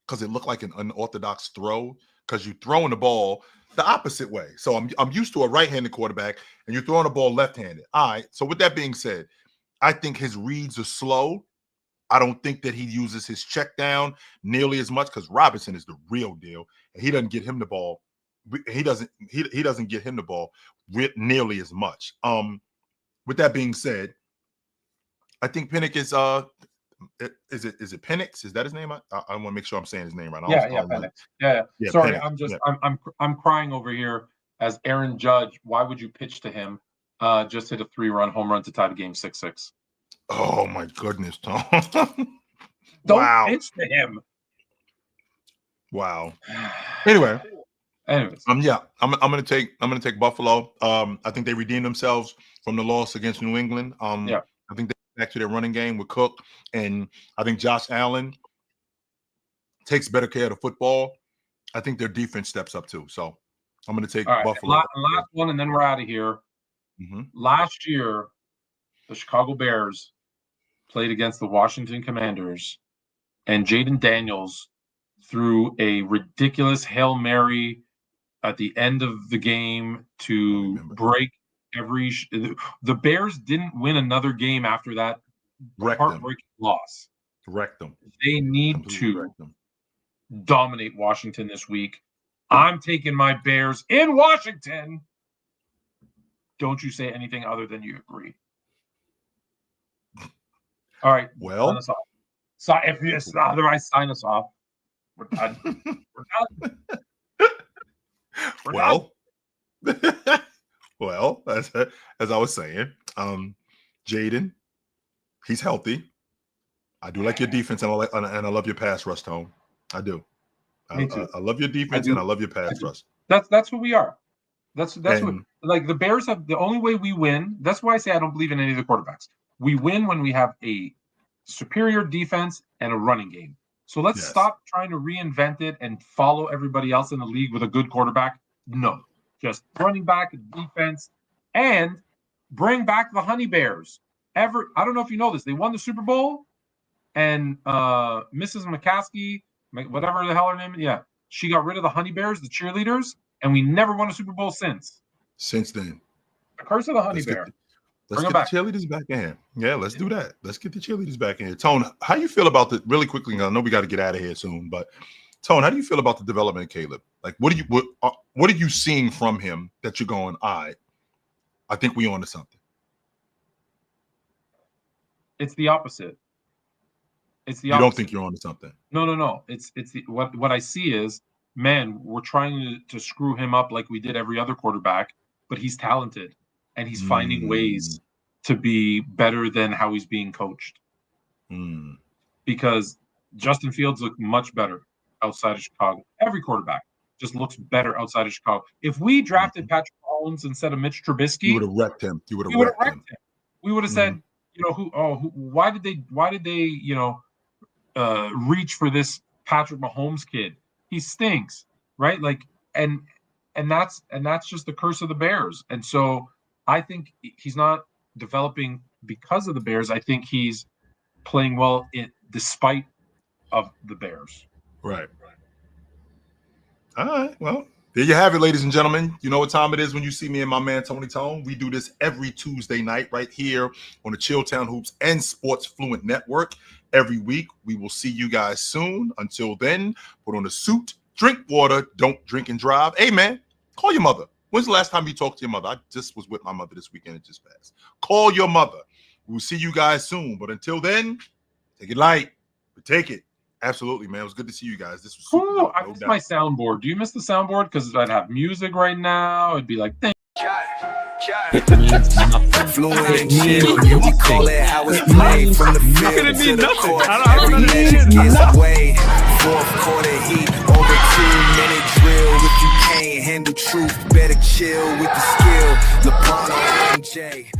because it looked like an unorthodox throw because you're throwing the ball the opposite way. So I'm used to a right-handed quarterback and you're throwing the ball left-handed. All right. So with that being said, I think his reads are slow. I don't think that he uses his check down nearly as much because Robinson is the real deal. And he doesn't get him the ball. He doesn't get him the ball nearly as much. With that being said, I think Pennick is is it Penix? Is that his name? I want to make sure I'm saying his name right. Penix. Yeah. Sorry, Penix. I'm crying over here as Aaron Judge. Why would you pitch to him? Just hit a 3-run home run to tie the game 6-6. Oh my goodness, Tom. Don't pitch to him. Wow. Anyways. I'm gonna take Buffalo. I think they redeemed themselves from the loss against New England. I think they back to their running game with Cook, and I think Josh Allen takes better care of the football. I think their defense steps up too. So I'm going to take Buffalo. Last one, and then we're out of here. Mm-hmm. Last year, the Chicago Bears played against the Washington Commanders, and Jaden Daniels threw a ridiculous Hail Mary at the end of the game to break the Bears didn't win another game after that heartbreaking loss. Wrecked them. They need to dominate Washington this week. I'm taking my Bears in Washington. Don't you say anything other than you agree. All right. Well, sign us off. So if you otherwise sign us off, we're done. We're done. Well, as I was saying, Jaden, he's healthy. I do like your defense, and I love your pass rush, Tone. I do. Me too. I love your defense, and I love your pass rush. That's who we are. That's what, like, the Bears have. The only way we win. That's why I say I don't believe in any of the quarterbacks. We win when we have a superior defense and a running game. So let's stop trying to reinvent it and follow everybody else in the league with a good quarterback. No. Just running back, defense, and bring back the Honey Bears. I don't know if you know this. They won the Super Bowl, and Mrs. McCaskey, whatever the hell her name is, she got rid of the Honey Bears, the cheerleaders, and we never won a Super Bowl since. Since then. The curse of the Honey Bear. Let's get the cheerleaders back in here. Yeah, let's do that. Let's get the cheerleaders back in here. Tone, how you feel about the really quickly? I know we got to get out of here soon, but Tone, how do you feel about the development of Caleb? Like, what are you seeing from him that you're going, all right, I think we on to something? It's the opposite. It's the opposite. You don't think you're on to something? No. It's what I see is, man, we're trying to screw him up like we did every other quarterback, but he's talented and he's finding ways to be better than how he's being coached. Because Justin Fields looked much better. outside of Chicago. Every quarterback just looks better outside of Chicago. If we drafted Patrick Mahomes instead of Mitch Trubisky, you would have wrecked him. You would have wrecked him. We would have said, you know, why did they, you know, reach for this Patrick Mahomes kid? He stinks, right? Like, and that's just the curse of the Bears. And so I think he's not developing because of the Bears. I think he's playing well despite of the Bears. Right. All right. Well, there you have it, ladies and gentlemen. You know what time it is when you see me and my man Tony Tone. We do this every Tuesday night right here on the Chilltown Hoops and Sports Fluent Network. Every week, we will see you guys soon. Until then, put on a suit, drink water, don't drink and drive. Hey, man, call your mother. When's the last time you talked to your mother? I just was with my mother this weekend. It just passed. Call your mother. We'll see you guys soon. But until then, take it light, but take it. Absolutely, man. It was good to see you guys. This was super dope, I miss my soundboard. Do you miss the soundboard? Because I'd have music right now. It'd be like, thank Fluent and chill, we call it how it's played from the field to the court. Every legend is away. Fourth quarter heat, over 2-minute drill. If you can't handle truth, better chill with the skill. LeBron or MJ.